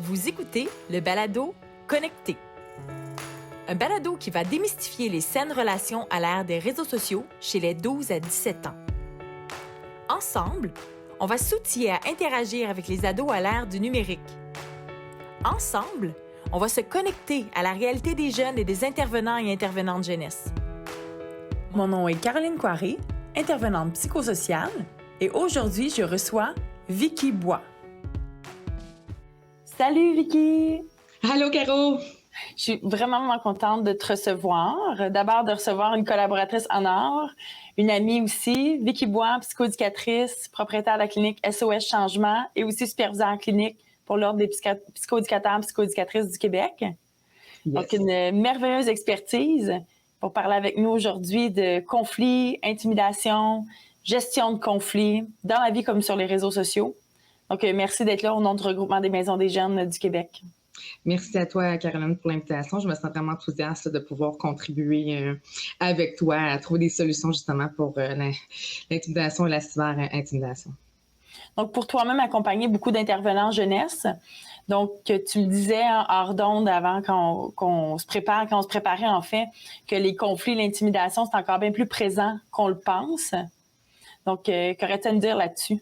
Vous écoutez le balado Connecté. Un balado qui va démystifier les saines relations à l'ère des réseaux sociaux chez les 12 à 17 ans. Ensemble, on va s'outiller à interagir avec les ados à l'ère du numérique. Ensemble, on va se connecter à la réalité des jeunes et des intervenants et intervenantes jeunesse. Mon nom est Caroline Coiré, intervenante psychosociale, et aujourd'hui, je reçois Vicky Bois. Salut Vicky! Allô Caro! Je suis vraiment contente de te recevoir. D'abord, de recevoir une collaboratrice en or, une amie aussi, Vicky Bois, psychoéducatrice, propriétaire de la clinique SOS Changement et aussi superviseur clinique pour l'Ordre des psychoéducateurs et psychoéducatrices du Québec. Yes. Donc, une merveilleuse expertise pour parler avec nous aujourd'hui de conflits, intimidation, gestion de conflits, dans la vie comme sur les réseaux sociaux. Donc, merci d'être là au nom du regroupement des maisons des jeunes du Québec. Merci à toi, Caroline, pour l'invitation. Je me sens vraiment enthousiaste de pouvoir contribuer avec toi à trouver des solutions justement pour l'intimidation et la cyber-intimidation. Donc, pour toi-même, accompagner beaucoup d'intervenants jeunesse. Donc, tu me disais hors d'onde avant qu'on se préparait en fait, que les conflits, l'intimidation, c'est encore bien plus présent qu'on le pense. Donc, qu'aurais-tu à me dire là-dessus?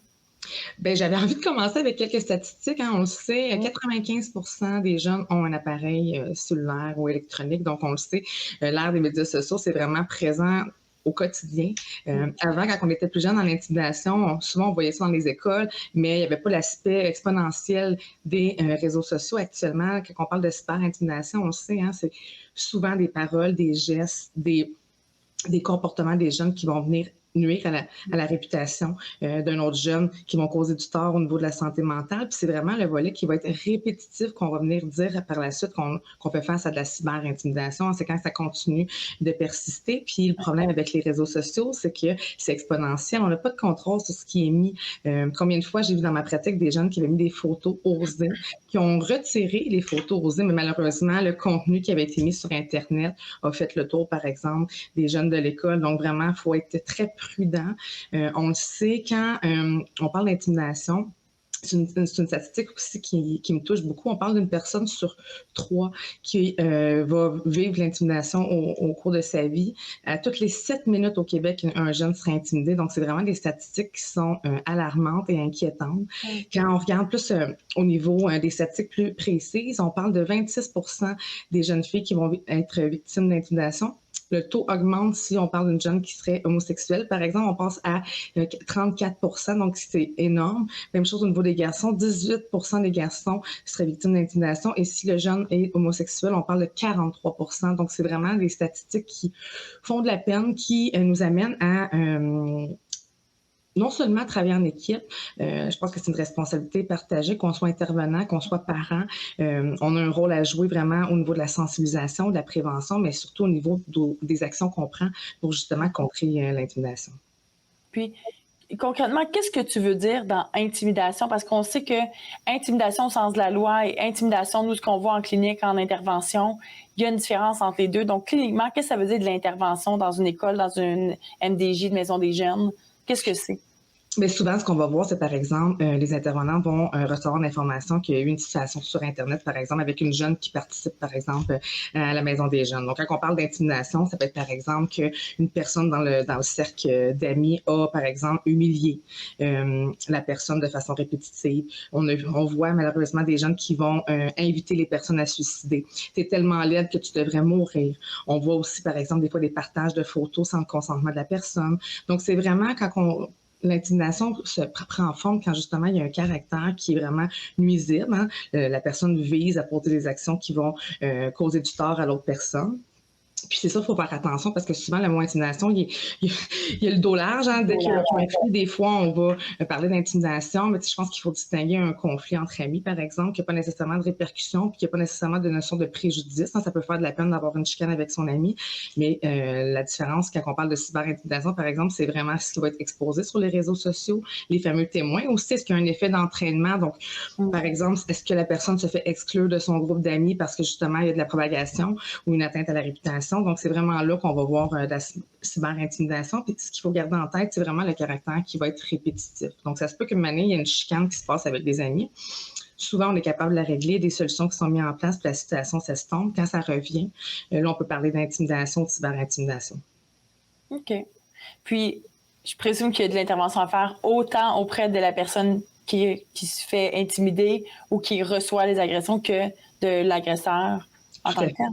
Ben, j'avais envie de commencer avec quelques statistiques. On le sait, 95% des jeunes ont un appareil cellulaire ou électronique. Donc, on le sait, l'ère des médias sociaux, c'est vraiment présent au quotidien. Avant, quand on était plus jeune dans l'intimidation, souvent on voyait ça dans les écoles, mais il n'y avait pas l'aspect exponentiel des réseaux sociaux. Actuellement, quand on parle de cyber-intimidation, on le sait, c'est souvent des paroles, des gestes, des comportements des jeunes qui vont venir nuire à la réputation d'un autre jeune, qui vont causer du tort au niveau de la santé mentale. Puis c'est vraiment le volet qui va être répétitif qu'on va venir dire par la suite qu'on fait face à de la cyber-intimidation. C'est quand ça continue de persister. Puis le problème avec les réseaux sociaux, c'est que c'est exponentiel. On n'a pas de contrôle sur ce qui est mis. Combien de fois j'ai vu dans ma pratique des jeunes qui avaient mis des photos osées, qui ont retiré les photos osées, mais malheureusement, le contenu qui avait été mis sur Internet a fait le tour, par exemple, des jeunes de l'école. Donc vraiment, il faut être très prudent. On le sait, quand on parle d'intimidation, c'est une statistique aussi qui me touche beaucoup. On parle d'une personne sur 3 qui va vivre l'intimidation au cours de sa vie. À toutes les 7 minutes au Québec, un jeune serait intimidé. Donc, c'est vraiment des statistiques qui sont alarmantes et inquiétantes. Quand on regarde plus au niveau des statistiques plus précises, on parle de 26% des jeunes filles qui vont être victimes d'intimidation. Le taux augmente si on parle d'une jeune qui serait homosexuelle. Par exemple, on passe à 34%, donc c'est énorme. Même chose au niveau des garçons, 18% des garçons seraient victimes d'intimidation. Et si le jeune est homosexuel, on parle de 43%. Donc, c'est vraiment des statistiques qui font de la peine, qui nous amènent à non seulement travailler en équipe, je pense que c'est une responsabilité partagée, qu'on soit intervenant, qu'on soit parent. On a un rôle à jouer vraiment au niveau de la sensibilisation, de la prévention, mais surtout au niveau des actions qu'on prend pour justement contrer l'intimidation. Puis, concrètement, qu'est-ce que tu veux dire dans intimidation? Parce qu'on sait que intimidation au sens de la loi et intimidation, nous, ce qu'on voit en clinique, en intervention, il y a une différence entre les deux. Donc, cliniquement, qu'est-ce que ça veut dire de l'intervention dans une école, dans une MDJ de maison des jeunes? Qu'est-ce que c'est? Mais souvent, ce qu'on va voir, c'est par exemple, les intervenants vont recevoir l'information qu'il y a eu une situation sur Internet, par exemple, avec une jeune qui participe, par exemple, à la maison des jeunes. Donc, quand on parle d'intimidation, ça peut être, par exemple, qu'une personne dans le cercle d'amis a, par exemple, humilié la personne de façon répétitive. On voit malheureusement des jeunes qui vont inviter les personnes à se suicider. T'es tellement laide que tu devrais mourir. On voit aussi, par exemple, des fois des partages de photos sans le consentement de la personne. Donc, c'est vraiment quand l'intimidation se prend en forme quand justement il y a un caractère qui est vraiment nuisible. La personne vise à porter des actions qui vont causer du tort à l'autre personne. Puis c'est ça, il faut faire attention parce que souvent, le mot intimidation, il y a le dos large. Dès qu'il y a un conflit, des fois, on va parler d'intimidation, mais je pense qu'il faut distinguer un conflit entre amis, par exemple, qui n'a pas nécessairement de répercussions, puis qui n'a pas nécessairement de notion de préjudice. Ça peut faire de la peine d'avoir une chicane avec son ami, mais la différence, quand on parle de cyber-intimidation, par exemple, c'est vraiment ce qui va être exposé sur les réseaux sociaux, les fameux témoins. Aussi, est-ce qu'il y a un effet d'entraînement? Donc, par exemple, est-ce que la personne se fait exclure de son groupe d'amis parce que justement, il y a de la propagation ou une atteinte à la réputation? Donc, c'est vraiment là qu'on va voir de la cyber-intimidation. Puis, ce qu'il faut garder en tête, c'est vraiment le caractère qui va être répétitif. Donc, ça se peut qu'une année, il y a une chicane qui se passe avec des amis. souvent, on est capable de la régler, des solutions qui sont mises en place, puis la situation s'estompe. Quand ça revient, là, on peut parler d'intimidation, de cyberintimidation. OK. Puis, je présume qu'il y a de l'intervention à faire autant auprès de la personne qui se fait intimider ou qui reçoit les agressions que de l'agresseur en tant que tel.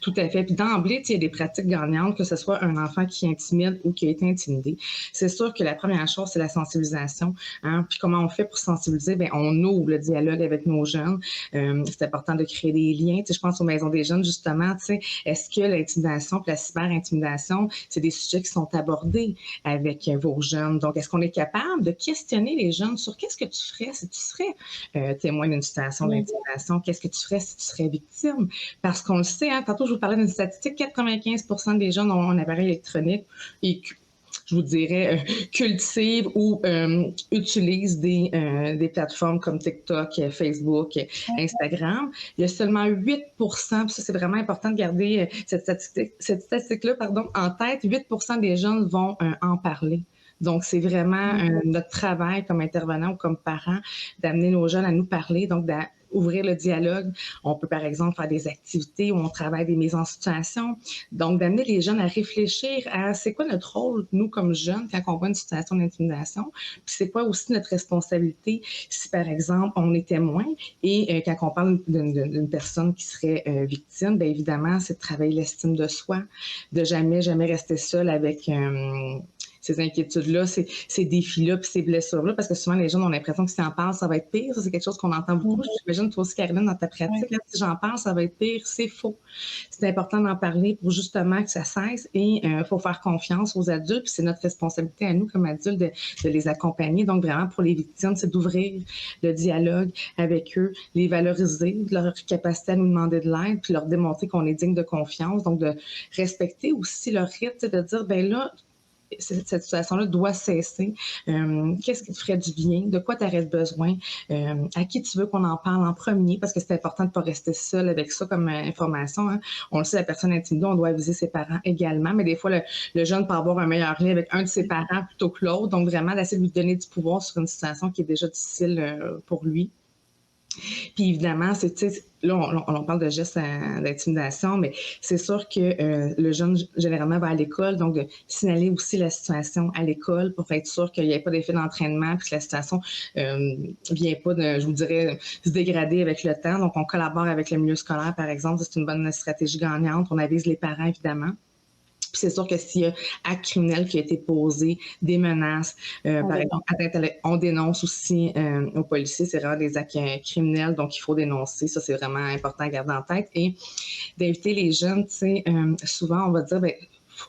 Tout à fait. Puis d'emblée, il y a des pratiques gagnantes, que ce soit un enfant qui intimide ou qui a été intimidé. C'est sûr que la première chose, c'est la sensibilisation. Hein? Puis comment on fait pour sensibiliser? Bien, on ouvre le dialogue avec nos jeunes. C'est important de créer des liens. Je pense aux maisons des jeunes, justement. Est-ce que l'intimidation et la cyber-intimidation, c'est des sujets qui sont abordés avec vos jeunes? Donc, est-ce qu'on est capable de questionner les jeunes sur qu'est-ce que tu ferais si tu serais témoin d'une situation d'intimidation? Qu'est-ce que tu ferais si tu serais victime? Parce qu'on le sait, hein, tantôt, je vous parlais d'une statistique, 95% des jeunes ont un appareil électronique et je vous dirais, cultivent ou utilisent des plateformes comme TikTok, Facebook, Instagram. Il y a seulement 8%, puis ça, c'est vraiment important de garder cette statistique-là en tête, 8% des jeunes vont en parler. Donc, c'est vraiment notre travail comme intervenant ou comme parent d'amener nos jeunes à nous parler, donc ouvrir le dialogue. On peut, par exemple, faire des activités où on travaille des mises en situation. Donc, d'amener les jeunes à réfléchir à c'est quoi notre rôle, nous, comme jeunes, quand on voit une situation d'intimidation. Puis, c'est quoi aussi notre responsabilité si, par exemple, on est témoin et quand on parle d'une personne qui serait victime, bien évidemment, c'est de travailler l'estime de soi, de jamais rester seul avec ces inquiétudes-là, ces défis-là, puis ces blessures-là, parce que souvent, les gens ont l'impression que si on parle, ça va être pire. Ça, c'est quelque chose qu'on entend beaucoup. J'imagine, toi aussi, Caroline, dans ta pratique, là, si j'en parle, ça va être pire. C'est faux. C'est important d'en parler pour justement que ça cesse et il faut faire confiance aux adultes, puis c'est notre responsabilité à nous, comme adultes, de les accompagner. Donc, vraiment, pour les victimes, c'est d'ouvrir le dialogue avec eux, les valoriser, de leur capacité à nous demander de l'aide, puis leur démontrer qu'on est digne de confiance. Donc, de respecter aussi leur rythme, de dire, ben là, cette situation-là doit cesser. Qu'est-ce qui te ferait du bien? De quoi tu aurais besoin? À qui tu veux qu'on en parle en premier? Parce que c'est important de ne pas rester seul avec ça comme information. Hein. On le sait, la personne intimidée, on doit aviser ses parents également, mais des fois, le jeune peut avoir un meilleur lien avec un de ses parents plutôt que l'autre. Donc, vraiment, d'essayer de lui donner du pouvoir sur une situation qui est déjà difficile pour lui. Puis évidemment, là, on parle de gestes d'intimidation, mais c'est sûr que le jeune, généralement, va à l'école, donc de signaler aussi la situation à l'école pour être sûr qu'il n'y ait pas d'effet d'entraînement, puis que la situation vient pas, je vous dirais, se dégrader avec le temps. Donc, on collabore avec le milieu scolaire, par exemple. C'est une bonne stratégie gagnante. On avise les parents, évidemment. Puis c'est sûr que s'il y a acte criminel qui a été posé, des menaces, par exemple, on dénonce aussi aux policiers, c'est vraiment des actes criminels, donc il faut dénoncer. Ça, c'est vraiment important à garder en tête. Et d'inviter les jeunes, souvent, on va dire, ben,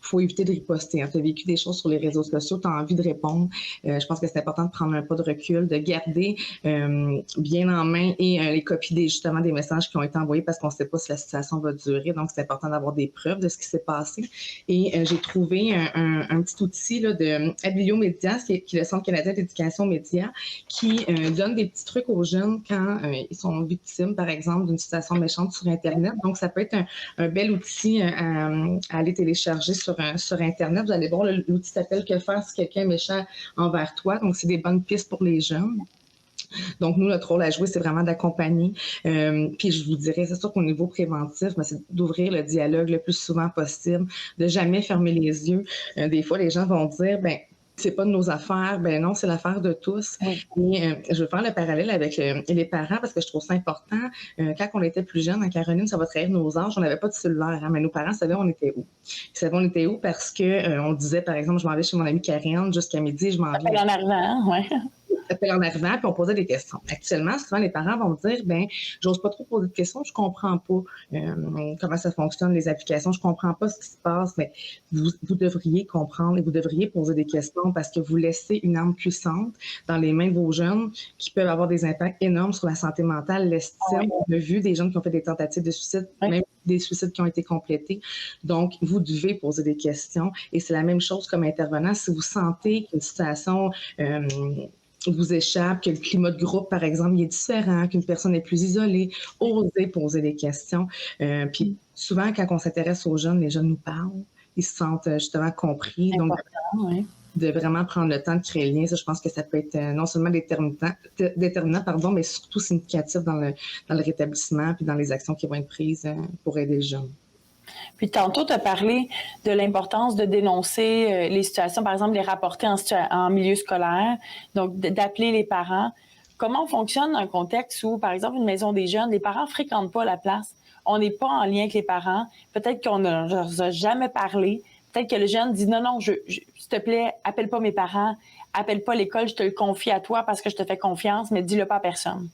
faut éviter de riposter. Tu as vécu des choses sur les réseaux sociaux, tu as envie de répondre. Je pense que c'est important de prendre un pas de recul, de garder bien en main et les copies justement des messages qui ont été envoyés parce qu'on ne sait pas si la situation va durer. Donc, c'est important d'avoir des preuves de ce qui s'est passé. Et j'ai trouvé un petit outil là, de Abilio Média, qui est le Centre canadien d'éducation média, qui donne des petits trucs aux jeunes quand ils sont victimes, par exemple, d'une situation méchante sur Internet. Donc, ça peut être un bel outil à aller télécharger sur Internet. Vous allez voir, l'outil s'appelle « Que faire si quelqu'un est méchant envers toi ». Donc, c'est des bonnes pistes pour les jeunes. Donc, nous, notre rôle à jouer, c'est vraiment d'accompagner. Puis, je vous dirais, c'est sûr qu'au niveau préventif, c'est d'ouvrir le dialogue le plus souvent possible, de jamais fermer les yeux. Des fois, les gens vont dire, ben c'est pas de nos affaires. Ben non, c'est l'affaire de tous. Oui. Et je veux faire le parallèle avec les parents parce que je trouve ça important. Quand on était plus jeune, en Caroline, ça va trahir nos âges, on n'avait pas de cellulaire, hein, mais nos parents savaient on était où. Ils savaient on était où parce que on disait, par exemple, je m'en vais chez mon amie Karine jusqu'à midi, je m'en vais. En arrivant, ouais. En arrivant, puis on posait des questions. Actuellement, souvent, les parents vont dire, ben, j'ose pas trop poser de questions, je comprends pas comment ça fonctionne, les applications, je comprends pas ce qui se passe, mais vous devriez comprendre et vous devriez poser des questions parce que vous laissez une arme puissante dans les mains de vos jeunes qui peuvent avoir des impacts énormes sur la santé mentale, l'estime. On a vu des jeunes qui ont fait des tentatives de suicide, même des suicides qui ont été complétés. Donc, vous devez poser des questions et c'est la même chose comme intervenant. Si vous sentez qu'une situation vous échappe, que le climat de groupe, par exemple, il est différent, qu'une personne est plus isolée, osez poser des questions. Puis souvent, quand on s'intéresse aux jeunes, les jeunes nous parlent, ils se sentent justement compris. Donc, de vraiment prendre le temps de créer le lien. Ça, je pense que ça peut être non seulement déterminant, mais surtout significatif dans le rétablissement puis dans les actions qui vont être prises pour aider les jeunes. Puis tantôt, tu as parlé de l'importance de dénoncer les situations, par exemple, les rapporter en milieu scolaire, donc d'appeler les parents. Comment on fonctionne dans un contexte où, par exemple, une maison des jeunes, les parents ne fréquentent pas la place, on n'est pas en lien avec les parents, peut-être qu'on ne leur a jamais parlé, peut-être que le jeune dit non, s'il te plaît, appelle pas mes parents, appelle pas l'école, je te le confie à toi parce que je te fais confiance, mais dis-le pas à personne.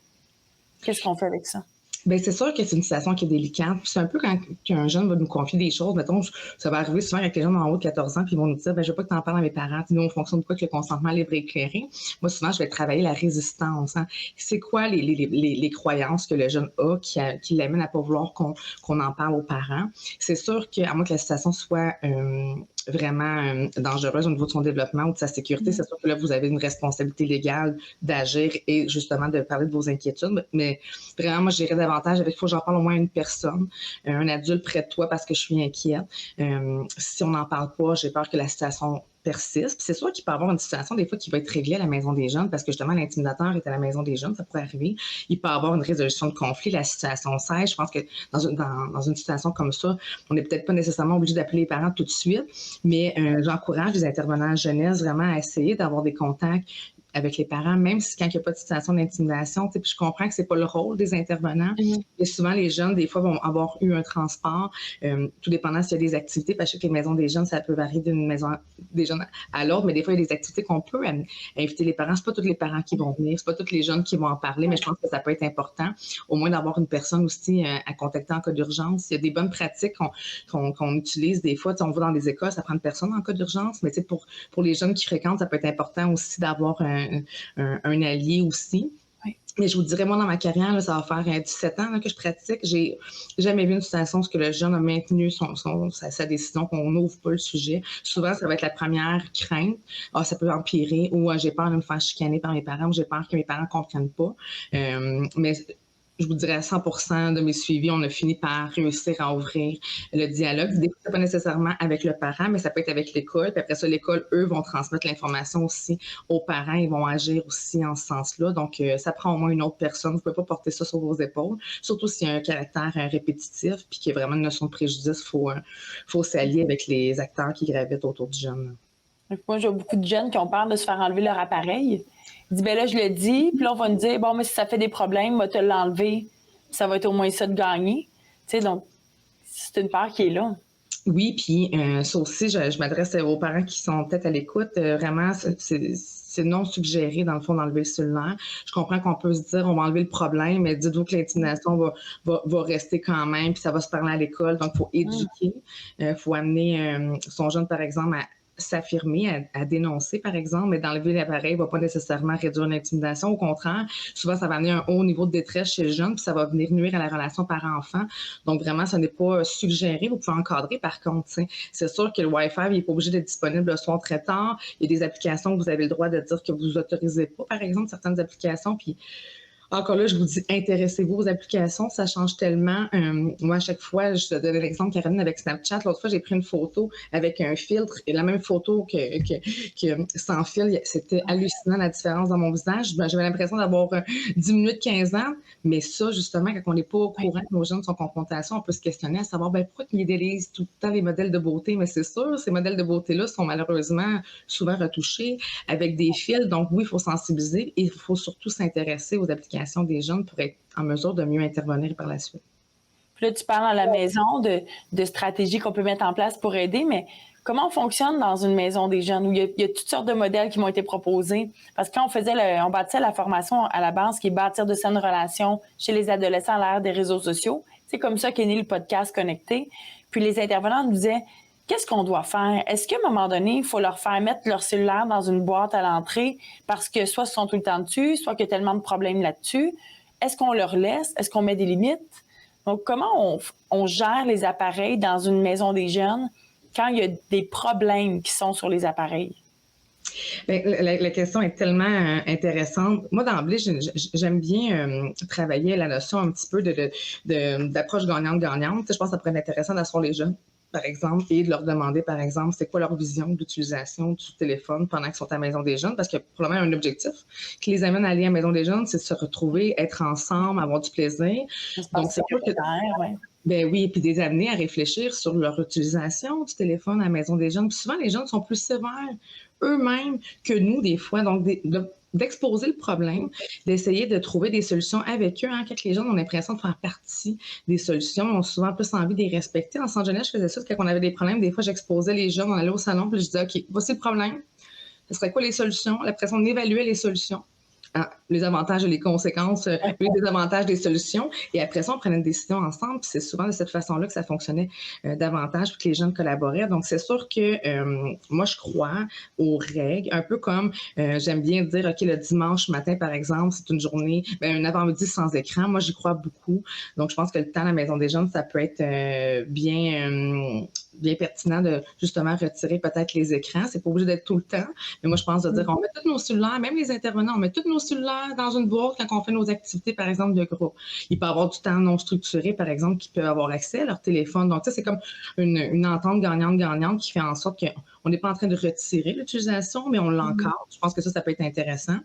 Qu'est-ce qu'on fait avec ça? Bien, c'est sûr que c'est une situation qui est délicate. C'est un peu quand un jeune va nous confier des choses. Mettons, ça va arriver souvent avec les jeunes en haut de 14 ans, puis ils vont nous dire, je veux pas que tu en parles à mes parents. Puis nous, on fonctionne quoi que le consentement libre et éclairé. Moi, souvent, je vais travailler la résistance. Hein. C'est quoi les croyances que le jeune a qui l'amènent à pas vouloir qu'on en parle aux parents? C'est sûr qu'à moins que la situation soit vraiment dangereuse au niveau de son développement ou de sa sécurité, c'est sûr que là, vous avez une responsabilité légale d'agir et justement de parler de vos inquiétudes. Mais vraiment, moi, j'irais davantage avec, il faut que j'en parle au moins à une personne, un adulte près de toi parce que je suis inquiète. Si on n'en parle pas, j'ai peur que la situation persiste. Puis c'est sûr qu'il peut y avoir une situation des fois qui va être réglée à la maison des jeunes parce que justement l'intimidateur est à la maison des jeunes, ça pourrait arriver. Il peut y avoir une résolution de conflit, la situation cesse. Je pense que dans une situation comme ça, on n'est peut-être pas nécessairement obligé d'appeler les parents tout de suite, mais j'encourage les intervenants jeunesse vraiment à essayer d'avoir des contacts avec les parents, même si quand il n'y a pas de situation d'intimidation, puis je comprends que c'est pas le rôle des intervenants, mais souvent les jeunes, des fois, vont avoir eu un transport, tout dépendant s'il y a des activités, parce que les maisons des jeunes, ça peut varier d'une maison des jeunes à l'autre, mais des fois, il y a des activités qu'on peut inviter les parents. C'est pas tous les parents qui vont venir, c'est pas tous les jeunes qui vont en parler, mais je pense que ça peut être important, au moins d'avoir une personne aussi à contacter en cas d'urgence. Il y a des bonnes pratiques qu'on utilise des fois. On va dans des écoles, ça prend une personne en cas d'urgence, mais pour les jeunes qui fréquentent, ça peut être important aussi d'avoir un allié aussi. Oui. Mais je vous dirais, moi, dans ma carrière, là, ça va faire 17 ans là, que je pratique. J'ai jamais vu une situation où le jeune a maintenu sa décision, qu'on n'ouvre pas le sujet. Souvent, ça va être la première crainte. Ah, ça peut empirer, ou j'ai peur de me faire chicaner par mes parents, ou j'ai peur que mes parents ne comprennent pas. Mais je vous dirais à 100% de mes suivis, on a fini par réussir à ouvrir le dialogue. Des fois, c'est pas nécessairement avec le parent, mais ça peut être avec l'école. Puis après ça, l'école, eux, vont transmettre l'information aussi aux parents. Ils vont agir aussi en ce sens-là. Donc, ça prend au moins une autre personne. Vous ne pouvez pas porter ça sur vos épaules, surtout s'il y a un caractère répétitif puis qu'il y a vraiment une notion de préjudice. Faut s'allier avec les acteurs qui gravitent autour du jeune. Moi, j'ai beaucoup de jeunes qui ont peur de se faire enlever leur appareil. Il dit, là, je le dis, puis là, on va nous dire, bon, mais si ça fait des problèmes, moi, te l'enlever, ça va être au moins ça de gagner. Tu sais, donc, c'est une peur qui est là. Oui, puis ça aussi, je m'adresse aux parents qui sont peut-être à l'écoute. Vraiment, c'est non suggéré, dans le fond, d'enlever le cellulaire. Je comprends qu'on peut se dire, on va enlever le problème, mais dites-vous que l'intimidation va rester quand même, puis ça va se parler à l'école. Donc, il faut éduquer. Il faut amener son jeune, par exemple, à s'affirmer, à dénoncer, par exemple, mais d'enlever l'appareil ne va pas nécessairement réduire l'intimidation. Au contraire, souvent, ça va amener un haut niveau de détresse chez le jeune, puis ça va venir nuire à la relation parent-enfant. Donc, vraiment, ça n'est pas suggéré. Vous pouvez encadrer, par contre. C'est sûr que le Wi-Fi n'est pas obligé d'être disponible le soir très tard. Il y a des applications que vous avez le droit de dire que vous n'autorisez pas, par exemple, certaines applications, puis encore là, je vous dis, intéressez-vous aux applications, ça change tellement. Moi, à chaque fois, je te donne l'exemple, Caroline, avec Snapchat. L'autre fois, j'ai pris une photo avec un filtre et la même photo que sans fil. C'était hallucinant la différence dans mon visage. J'avais l'impression d'avoir 10 minutes, 15 ans. Mais ça, justement, quand on n'est pas au courant que nos jeunes sont confrontés à ça, on peut se questionner à savoir pourquoi ils idéalisent tout le temps les modèles de beauté. Mais c'est sûr, ces modèles de beauté-là sont malheureusement souvent retouchés avec des fils. Donc oui, il faut sensibiliser et il faut surtout s'intéresser aux applications des jeunes pour être en mesure de mieux intervenir par la suite. Puis là, tu parles à la maison de stratégies qu'on peut mettre en place pour aider, mais comment on fonctionne dans une maison des jeunes où il y a toutes sortes de modèles qui m'ont été proposés? Parce que quand on bâtissait la formation à la base, qui est bâtir de saines relations chez les adolescents à l'ère des réseaux sociaux, c'est comme ça qu'est né le podcast Connecté. Puis les intervenants nous disaient, qu'est-ce qu'on doit faire? Est-ce qu'à un moment donné, il faut leur faire mettre leur cellulaire dans une boîte à l'entrée parce que soit ils sont tout le temps dessus, soit qu'il y a tellement de problèmes là-dessus? Est-ce qu'on leur laisse? Est-ce qu'on met des limites? Donc, comment on gère les appareils dans une maison des jeunes quand il y a des problèmes qui sont sur les appareils? Bien, la question est tellement intéressante. Moi, d'emblée, j'aime bien travailler la notion un petit peu d'approche gagnante-gagnante. Je pense que ça pourrait être intéressant d'asseoir les jeunes par exemple, et de leur demander, par exemple, c'est quoi leur vision de l'utilisation du téléphone pendant qu'ils sont à la Maison des jeunes, parce qu'il y a probablement un objectif qui les amène à aller à la Maison des jeunes, c'est de se retrouver, être ensemble, avoir du plaisir. Donc, Espace c'est sûr que sécuritaire, oui. ben oui, puis des amener à réfléchir sur leur utilisation du téléphone à la Maison des jeunes. Puis souvent, les jeunes sont plus sévères eux-mêmes que nous, des fois. Donc, d'exposer le problème, d'essayer de trouver des solutions avec eux. Hein, quand les jeunes ont l'impression de faire partie des solutions, ont souvent plus envie de les respecter. En centre jeunesse, je faisais ça quand on avait des problèmes. Des fois, j'exposais les jeunes, on allait au salon, puis je disais, OK, voici le problème. Ce serait quoi les solutions? Après ça, on évaluait les solutions. Les avantages et les conséquences, les désavantages des solutions. Et après ça, on prenait une décision ensemble. Puis c'est souvent de cette façon-là que ça fonctionnait davantage, puis que les jeunes collaboraient. Donc, c'est sûr que moi, je crois aux règles, un peu comme j'aime bien dire, OK, le dimanche matin, par exemple, c'est une journée, un avant-midi sans écran. Moi, j'y crois beaucoup. Donc, je pense que le temps à la Maison des jeunes, ça peut être bien pertinent de justement retirer peut-être les écrans. C'est pas obligé d'être tout le temps. Mais moi, je pense de dire, on met tous nos cellulaires, même les intervenants, on met tous nos cellulaires dans une boîte quand on fait nos activités, par exemple, de groupe. Il peut y avoir du temps non structuré, par exemple, qui peut avoir accès à leur téléphone. Donc, tu sais, c'est comme une entente gagnante-gagnante qui fait en sorte qu'on n'est pas en train de retirer l'utilisation, mais on l'encadre. Je pense que ça peut être intéressant.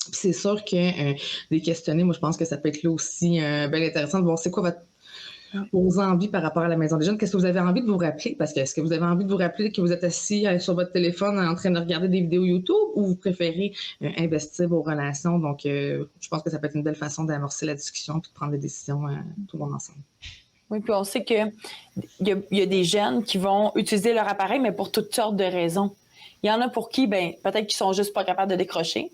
Puis c'est sûr que les questionner, moi, je pense que ça peut être là aussi bien intéressant de voir c'est quoi vos envies par rapport à la Maison des jeunes. Qu'est-ce que vous avez envie de vous rappeler? Parce que est-ce que vous avez envie de vous rappeler que vous êtes assis sur votre téléphone en train de regarder des vidéos YouTube ou vous préférez investir vos relations? Donc, je pense que ça peut être une belle façon d'amorcer la discussion et de prendre des décisions tout le monde ensemble. Oui, puis on sait qu'il y a des jeunes qui vont utiliser leur appareil, mais pour toutes sortes de raisons. Il y en a pour qui, peut-être qu'ils sont juste pas capables de décrocher.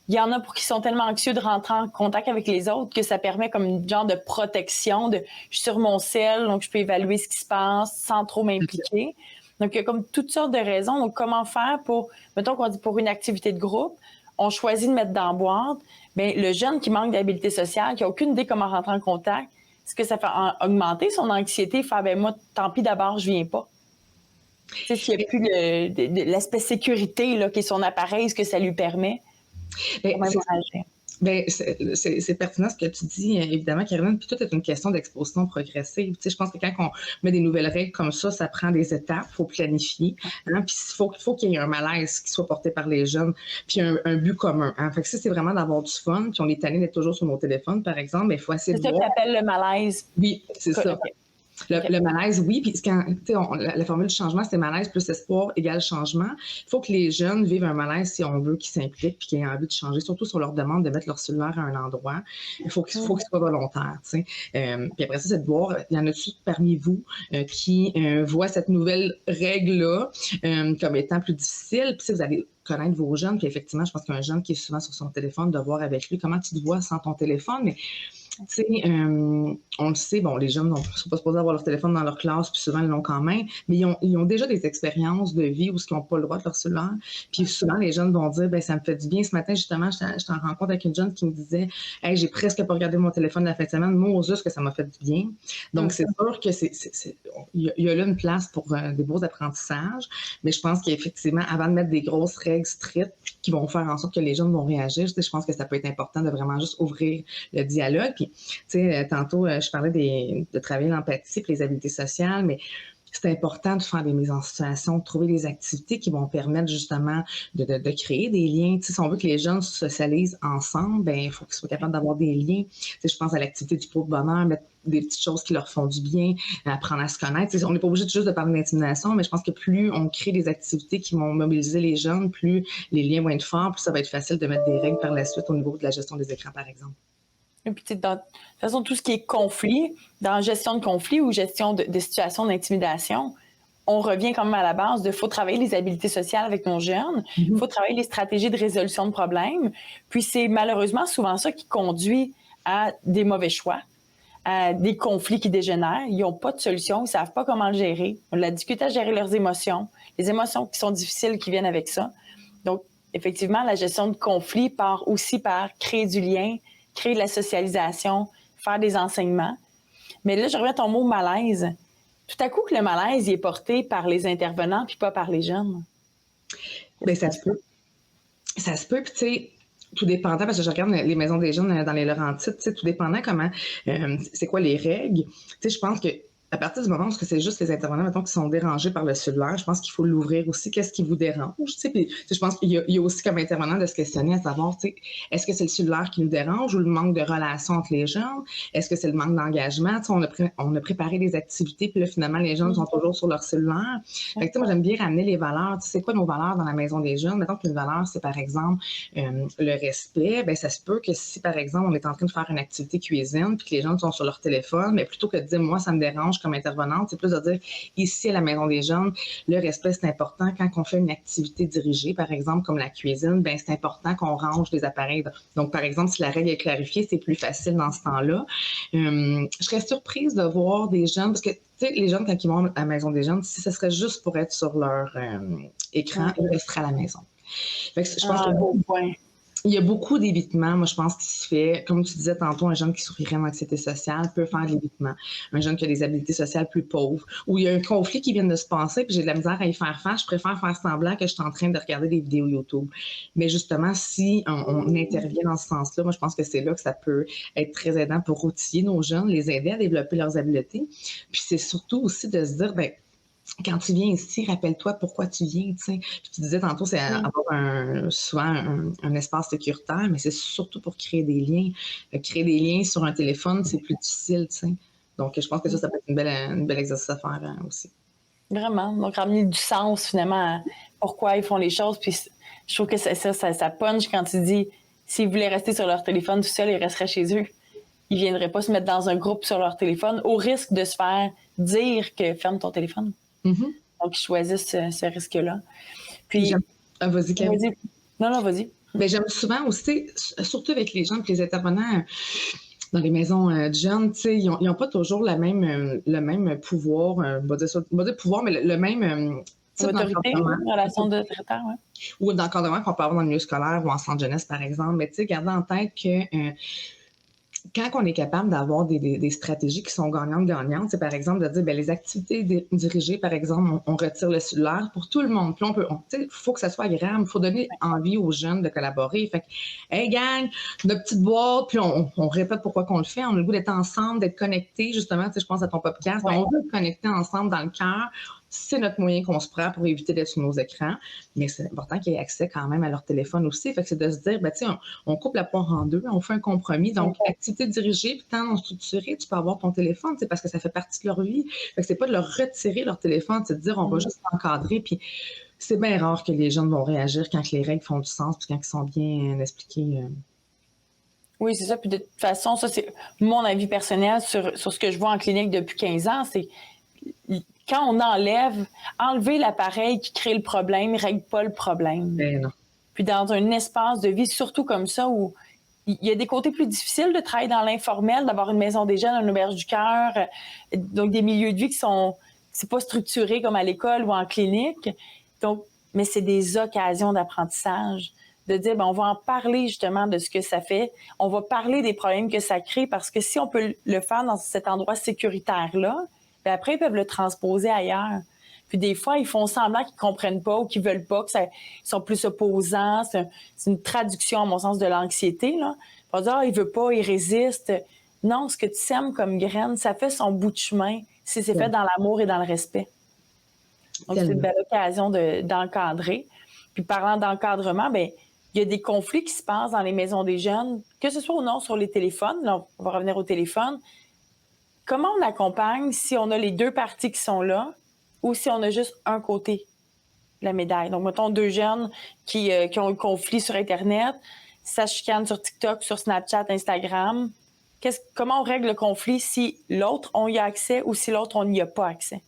Il y en a pour qui sont tellement anxieux de rentrer en contact avec les autres que ça permet comme une genre de protection je suis sur mon cell, donc je peux évaluer ce qui se passe sans trop m'impliquer. Donc, il y a comme toutes sortes de raisons. Donc, comment faire mettons qu'on dit pour une activité de groupe, on choisit de mettre dans la boîte, le jeune qui manque d'habileté sociale, qui n'a aucune idée comment rentrer en contact, est-ce que ça fait augmenter son anxiété, faire, moi, tant pis d'abord, je viens pas. Tu sais, s'il n'y a plus l'aspect sécurité, là, qui est son appareil, ce que ça lui permet. C'est pertinent ce que tu dis, évidemment, Caroline. Puis tout est une question d'exposition progressive. Tu sais, je pense que quand on met des nouvelles règles comme ça prend des étapes, il faut planifier. Hein, puis il faut qu'il y ait un malaise qui soit porté par les jeunes, puis un but commun. Hein. Fait que ça, c'est vraiment d'avoir du fun. Puis on est tanné d'être toujours sur nos téléphones, par exemple, mais il faut essayer de voir. C'est ça que tu appelles le malaise. Oui, c'est ça. Okay. Le malaise, oui. Puis la formule du changement, c'est malaise plus espoir égale changement. Il faut que les jeunes vivent un malaise si on veut qu'ils s'impliquent puis qu'ils aient envie de changer, surtout sur leur demande de mettre leur cellulaire à un endroit. Il faut qu'ils soient volontaires. Puis après ça, c'est de voir, il y en a-tu parmi vous qui voient cette nouvelle règle-là comme étant plus difficile. Puis si vous allez connaître vos jeunes, puis effectivement, je pense qu'un jeune qui est souvent sur son téléphone, de voir avec lui comment tu te vois sans ton téléphone, mais tu sais, on le sait, les jeunes ne sont pas supposés avoir leur téléphone dans leur classe, puis souvent ils l'ont quand même, mais ils ont déjà des expériences de vie où ils n'ont pas le droit de leur cellulaire. Puis souvent, les jeunes vont dire, ça me fait du bien. Ce matin, justement, j'étais en rencontre avec une jeune qui me disait, hey, j'ai presque pas regardé mon téléphone la fin de semaine, moi, juste que ça m'a fait du bien. Donc, c'est sûr que il y a là une place pour des beaux apprentissages, mais je pense qu'effectivement, avant de mettre des grosses règles strictes qui vont faire en sorte que les jeunes vont réagir, je pense que ça peut être important de vraiment juste ouvrir le dialogue. Puis, tu sais, tantôt, je parlais de travailler l'empathie et les habiletés sociales, mais c'est important de faire des mises en situation, de trouver des activités qui vont permettre justement de créer des liens. Tu sais, si on veut que les jeunes socialisent ensemble, il faut qu'ils soient capables d'avoir des liens. Tu sais, je pense à l'activité du pot de bonheur, mettre des petites choses qui leur font du bien, apprendre à se connaître. Tu sais, on n'est pas obligé juste de parler d'intimidation, mais je pense que plus on crée des activités qui vont mobiliser les jeunes, plus les liens vont être forts, plus ça va être facile de mettre des règles par la suite au niveau de la gestion des écrans, par exemple. Et puis, de toute façon, tout ce qui est conflit, dans gestion de conflit ou gestion de situations d'intimidation, on revient quand même à la base de faut travailler les habiletés sociales avec nos jeunes, il faut travailler les stratégies de résolution de problèmes. Puis c'est malheureusement souvent ça qui conduit à des mauvais choix, à des conflits qui dégénèrent. Ils n'ont pas de solution, ils ne savent pas comment le gérer. On a discuté à gérer leurs émotions, les émotions qui sont difficiles qui viennent avec ça. Donc, effectivement, la gestion de conflits part aussi par créer du lien, créer de la socialisation, faire des enseignements. Mais là, je reviens à ton mot malaise. Tout à coup que le malaise il est porté par les intervenants puis pas par les jeunes. Bien, ça se peut. Ça se peut, puis tu sais, tout dépendant, parce que je regarde les maisons des jeunes dans les Laurentides, tu sais, tout dépendant comment, c'est quoi les règles. Tu sais, je pense que À partir du moment où c'est juste les intervenants, mettons, qui sont dérangés par le cellulaire, je pense qu'il faut l'ouvrir aussi. Qu'est-ce qui vous dérange? Tu sais, puis, je pense qu'il y a aussi comme intervenant de se questionner à savoir, tu sais, est-ce que c'est le cellulaire qui nous dérange ou le manque de relation entre les gens? Est-ce que c'est le manque d'engagement? Tu sais, on a préparé des activités, puis là, finalement, les jeunes sont toujours sur leur cellulaire. Fait que, tu sais, moi, j'aime bien ramener les valeurs. Tu sais, c'est quoi nos valeurs dans la maison des jeunes? Mettons qu'une valeur, c'est par exemple le respect. Ben ça se peut que si, par exemple, on est en train de faire une activité cuisine, puis que les gens sont sur leur téléphone, mais plutôt que de dire, moi, ça me dérange comme intervenante, c'est plus de dire, ici, à la Maison des jeunes, le respect, c'est important. Quand on fait une activité dirigée, par exemple, comme la cuisine, ben c'est important qu'on range les appareils. Donc, par exemple, si la règle est clarifiée, c'est plus facile dans ce temps-là. Je serais surprise de voir des jeunes, parce que, tu sais, les jeunes, quand ils vont à la Maison des jeunes, si ce serait juste pour être sur leur écran, ils resteraient à la maison. Fait que je pense que beau point. il y a beaucoup d'évitement, moi, je pense, qui se fait. Comme tu disais tantôt, un jeune qui souffrirait d'anxiété sociale peut faire de l'évitement. Un jeune qui a des habiletés sociales plus pauvres, où il y a un conflit qui vient de se passer, puis j'ai de la misère à y faire face, je préfère faire semblant que je suis en train de regarder des vidéos YouTube. Mais justement, si on intervient dans ce sens-là, moi, je pense que c'est là que ça peut être très aidant pour outiller nos jeunes, les aider à développer leurs habiletés. Puis c'est surtout aussi de se dire, ben quand tu viens ici, rappelle-toi pourquoi tu viens, tu sais. Puis tu disais tantôt, c'est avoir souvent un espace sécuritaire, mais c'est surtout pour créer des liens. Créer des liens sur un téléphone, c'est plus difficile, tu sais. Donc, je pense que ça peut être une belle exercice à faire aussi. Vraiment. Donc, ramener du sens, finalement, à pourquoi ils font les choses. Puis, je trouve que ça punch quand tu dis, s'ils voulaient rester sur leur téléphone tout seul, ils resteraient chez eux. Ils viendraient pas se mettre dans un groupe sur leur téléphone au risque de se faire dire que ferme ton téléphone. Mm-hmm. Donc, ils choisissent ce risque-là. Puis, vas-y, Camille. Vas-y. Non, vas-y. Ben, j'aime souvent aussi, surtout avec les gens et les intervenants dans les maisons de jeunes, tu sais, ils n'ont pas toujours le même pouvoir, on va dire pouvoir, mais le même type d'encadrement. Relation de traiteur, oui. Ou d'encadrement qu'on peut avoir dans le milieu scolaire ou en centre jeunesse, par exemple. Mais tu sais, gardez en tête que quand on est capable d'avoir des stratégies qui sont gagnantes-gagnantes, c'est par exemple de dire, bien, les activités dirigées, par exemple, on retire le cellulaire pour tout le monde. Puis il faut que ça soit agréable, il faut donner envie aux jeunes de collaborer. Fait que, hey gang, notre petite boîte, puis on répète pourquoi qu'on le fait. On a le goût d'être ensemble, d'être connectés, justement, tu sais, je pense à ton podcast. Ouais. On veut être connectés ensemble dans le cœur. C'est notre moyen qu'on se prend pour éviter d'être sur nos écrans, mais c'est important qu'ils aient accès quand même à leur téléphone aussi. Fait que c'est de se dire, ben, tu sais, on coupe la poire en deux, on fait un compromis. Donc, activité dirigée, puis temps non structuré, tu peux avoir ton téléphone, tu sais, parce que ça fait partie de leur vie. Fait que c'est pas de leur retirer leur téléphone, c'est de dire, on va juste l'encadrer, puis c'est bien rare que les jeunes vont réagir quand les règles font du sens, puis quand ils sont bien expliquées. Oui, c'est ça. Puis de toute façon, ça, c'est mon avis personnel sur ce que je vois en clinique depuis 15 ans, c'est quand on enlever l'appareil qui crée le problème, ne règle pas le problème. Ben non. Puis dans un espace de vie, surtout comme ça, où il y a des côtés plus difficiles de travailler dans l'informel, d'avoir une maison des jeunes, une auberge du cœur, donc des milieux de vie c'est pas structuré comme à l'école ou en clinique. Donc, mais c'est des occasions d'apprentissage. De dire, on va en parler justement de ce que ça fait. On va parler des problèmes que ça crée parce que si on peut le faire dans cet endroit sécuritaire-là, puis après, ils peuvent le transposer ailleurs. Puis des fois, ils font semblant qu'ils comprennent pas ou qu'ils veulent pas, qu'ils sont plus opposants. C'est une traduction, à mon sens, de l'anxiété, là. Ils vont dire, il veut pas, il résiste. Non, ce que tu sèmes comme graine, ça fait son bout de chemin si c'est fait dans l'amour et dans le respect. Donc, c'est une belle occasion d'encadrer. Puis parlant d'encadrement, ben il y a des conflits qui se passent dans les maisons des jeunes, que ce soit ou non sur les téléphones. Là, on va revenir au téléphone. Comment on accompagne si on a les deux parties qui sont là ou si on a juste un côté de la médaille? Donc, mettons deux jeunes qui ont un conflit sur Internet, ça chicane sur TikTok, sur Snapchat, Instagram. Comment on règle le conflit si l'autre, on y a accès ou si l'autre, on n'y a pas accès?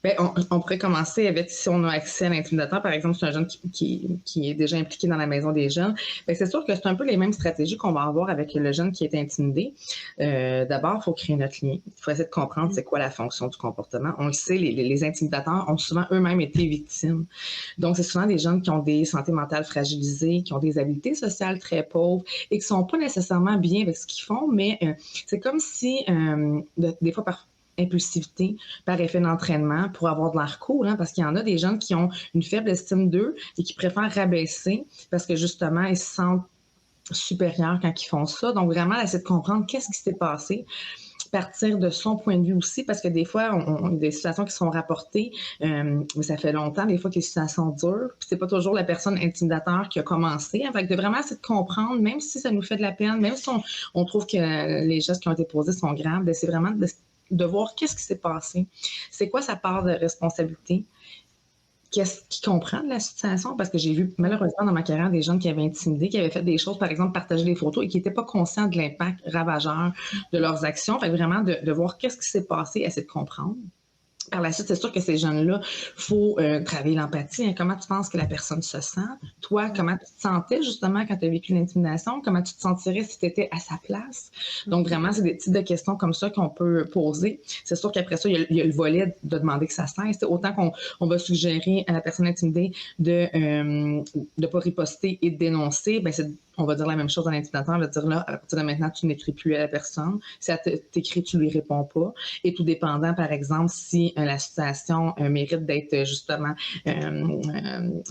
Bien, on pourrait commencer avec si on a accès à l'intimidateur, par exemple, c'est un jeune qui est déjà impliqué dans la maison des jeunes. Bien, c'est sûr que c'est un peu les mêmes stratégies qu'on va avoir avec le jeune qui est intimidé. D'abord, il faut créer notre lien. Il faut essayer de comprendre c'est quoi la fonction du comportement. On le sait, les intimidateurs ont souvent eux-mêmes été victimes. Donc, c'est souvent des jeunes qui ont des santé mentales fragilisées, qui ont des habiletés sociales très pauvres et qui sont pas nécessairement bien avec ce qu'ils font, mais c'est comme si, des fois, par impulsivité, par effet d'entraînement pour avoir de l'air cool, hein, parce qu'il y en a des gens qui ont une faible estime d'eux et qui préfèrent rabaisser parce que justement, ils se sentent supérieurs quand ils font ça. Donc, vraiment, essayer de comprendre qu'est-ce qui s'est passé. partir de son point de vue aussi, parce que des fois, on a des situations qui sont rapportées, mais ça fait longtemps, des fois, que les situations durent, puis c'est pas toujours la personne intimidateur qui a commencé. Fait que de vraiment essayer de comprendre, même si ça nous fait de la peine, même si on trouve que les gestes qui ont été posés sont graves, c'est vraiment de voir qu'est-ce qui s'est passé, c'est quoi sa part de responsabilité, qu'est-ce qu'il comprend de la situation, parce que j'ai vu malheureusement dans ma carrière des gens qui avaient intimidé, qui avaient fait des choses, par exemple partager des photos et qui n'étaient pas conscients de l'impact ravageur de leurs actions. Fait que vraiment de voir qu'est-ce qui s'est passé, essayer de comprendre. Par la suite, c'est sûr que ces jeunes-là, il faut travailler l'empathie. Hein. Comment tu penses que la personne se sent? Toi, comment tu te sentais justement quand tu as vécu l'intimidation? Comment tu te sentirais si tu étais à sa place? Donc, vraiment, c'est des types de questions comme ça qu'on peut poser. C'est sûr qu'après ça, il y a le volet de demander que ça cesse. Autant qu'on va suggérer à la personne intimidée de ne pas riposter et de dénoncer, ben on va dire la même chose à l'intimidateur. On va dire là, à partir de maintenant, tu n'écris plus à la personne. Si elle t'écrit, tu lui réponds pas. Et tout dépendant, par exemple, si la situation mérite d'être justement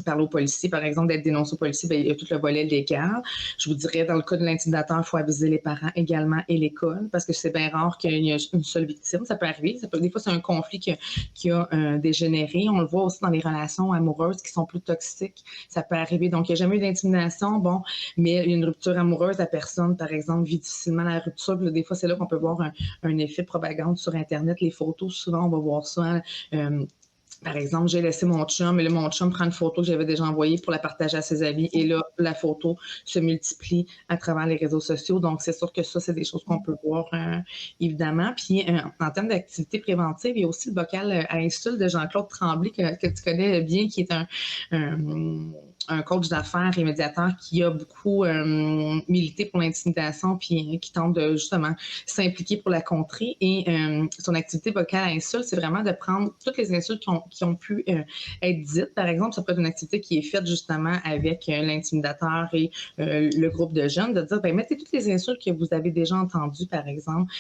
parlé aux policiers, par exemple, d'être dénoncé aux policiers, ben, il y a tout le volet légal. Je vous dirais, dans le cas de l'intimidateur, il faut aviser les parents également et l'école, parce que c'est bien rare qu'il y ait une seule victime. Ça peut arriver. Des fois, c'est un conflit qui a dégénéré. On le voit aussi dans les relations amoureuses qui sont plus toxiques. Ça peut arriver. Donc, il n'y a jamais eu d'intimidation. Bon, mais il y a une rupture amoureuse, la personne, par exemple, vit difficilement la rupture. Puis là, des fois, c'est là qu'on peut voir un effet propagande sur Internet. Les photos, souvent, on va voir ça. Par exemple, j'ai laissé mon chum, et là, mon chum prend une photo que j'avais déjà envoyée pour la partager à ses amis. Et là, la photo se multiplie à travers les réseaux sociaux. Donc, c'est sûr que ça, c'est des choses qu'on peut voir, évidemment. Puis, en termes d'activité préventive, il y a aussi le bocal à insultes de Jean-Claude Tremblay, que tu connais bien, qui est un coach d'affaires et médiateur qui a beaucoup milité pour l'intimidation puis qui tente de justement s'impliquer pour la contrer. Et son activité vocale à insultes, c'est vraiment de prendre toutes les insultes qui ont pu être dites. Par exemple, ça peut être une activité qui est faite justement avec l'intimidateur et le groupe de jeunes, de dire, ben mettez toutes les insultes que vous avez déjà entendues, par exemple,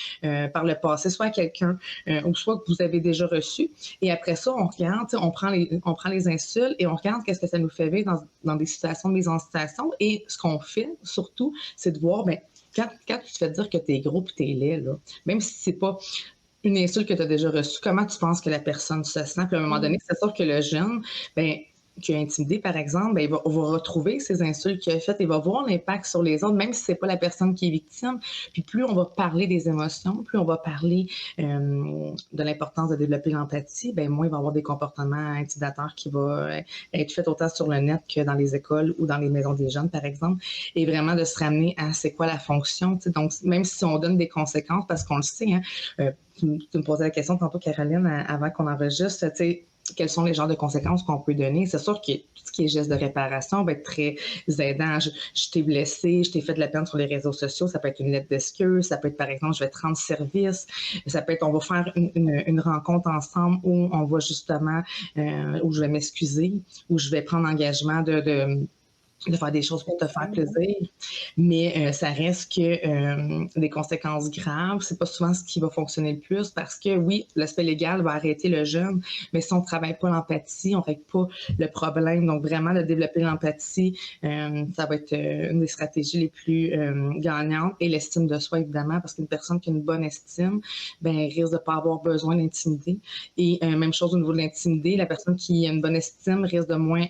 par le passé, soit à quelqu'un ou soit que vous avez déjà reçu. Et après ça, on regarde, on prend les insultes et on regarde qu'est-ce que ça nous fait vivre dans des situations de mise en situation. Et ce qu'on fait, surtout, c'est de voir, ben, quand tu te fais dire que t'es gros et t'es laid, là, même si c'est pas une insulte que tu as déjà reçue, comment tu penses que la personne se sent? Puis à un moment donné, c'est sûr que le jeune, ben, qui a intimidé, par exemple, ben, il va retrouver ces insultes qu'il a faites et va voir l'impact sur les autres, même si c'est pas la personne qui est victime. Puis plus on va parler des émotions, plus on va parler de l'importance de développer l'empathie, ben moins il va y avoir des comportements intimidateurs qui vont être faits autant sur le net que dans les écoles ou dans les maisons des jeunes, par exemple. Et vraiment de se ramener à c'est quoi la fonction. T'sais. Donc, même si on donne des conséquences, parce qu'on le sait, hein, tu me posais la question tantôt, Caroline, avant qu'on enregistre, tu sais, quels sont les genres de conséquences qu'on peut donner. C'est sûr que tout ce qui est geste de réparation va être très aidant. Je t'ai blessé, je t'ai fait de la peine sur les réseaux sociaux. Ça peut être une lettre d'excuse. Ça peut être, par exemple, je vais te rendre service. Ça peut être, on va faire une rencontre ensemble où on va justement, où je vais m'excuser, où je vais prendre l'engagement de faire des choses pour te faire plaisir, mais ça reste que des conséquences graves, c'est pas souvent ce qui va fonctionner le plus parce que oui, l'aspect légal va arrêter le jeune, mais si on travaille pas l'empathie, on règle pas le problème. Donc vraiment de développer l'empathie, ça va être une des stratégies les plus gagnantes et l'estime de soi évidemment parce qu'une personne qui a une bonne estime, ben risque de pas avoir besoin d'intimider. Et même chose au niveau de l'intimider, la personne qui a une bonne estime risque de moins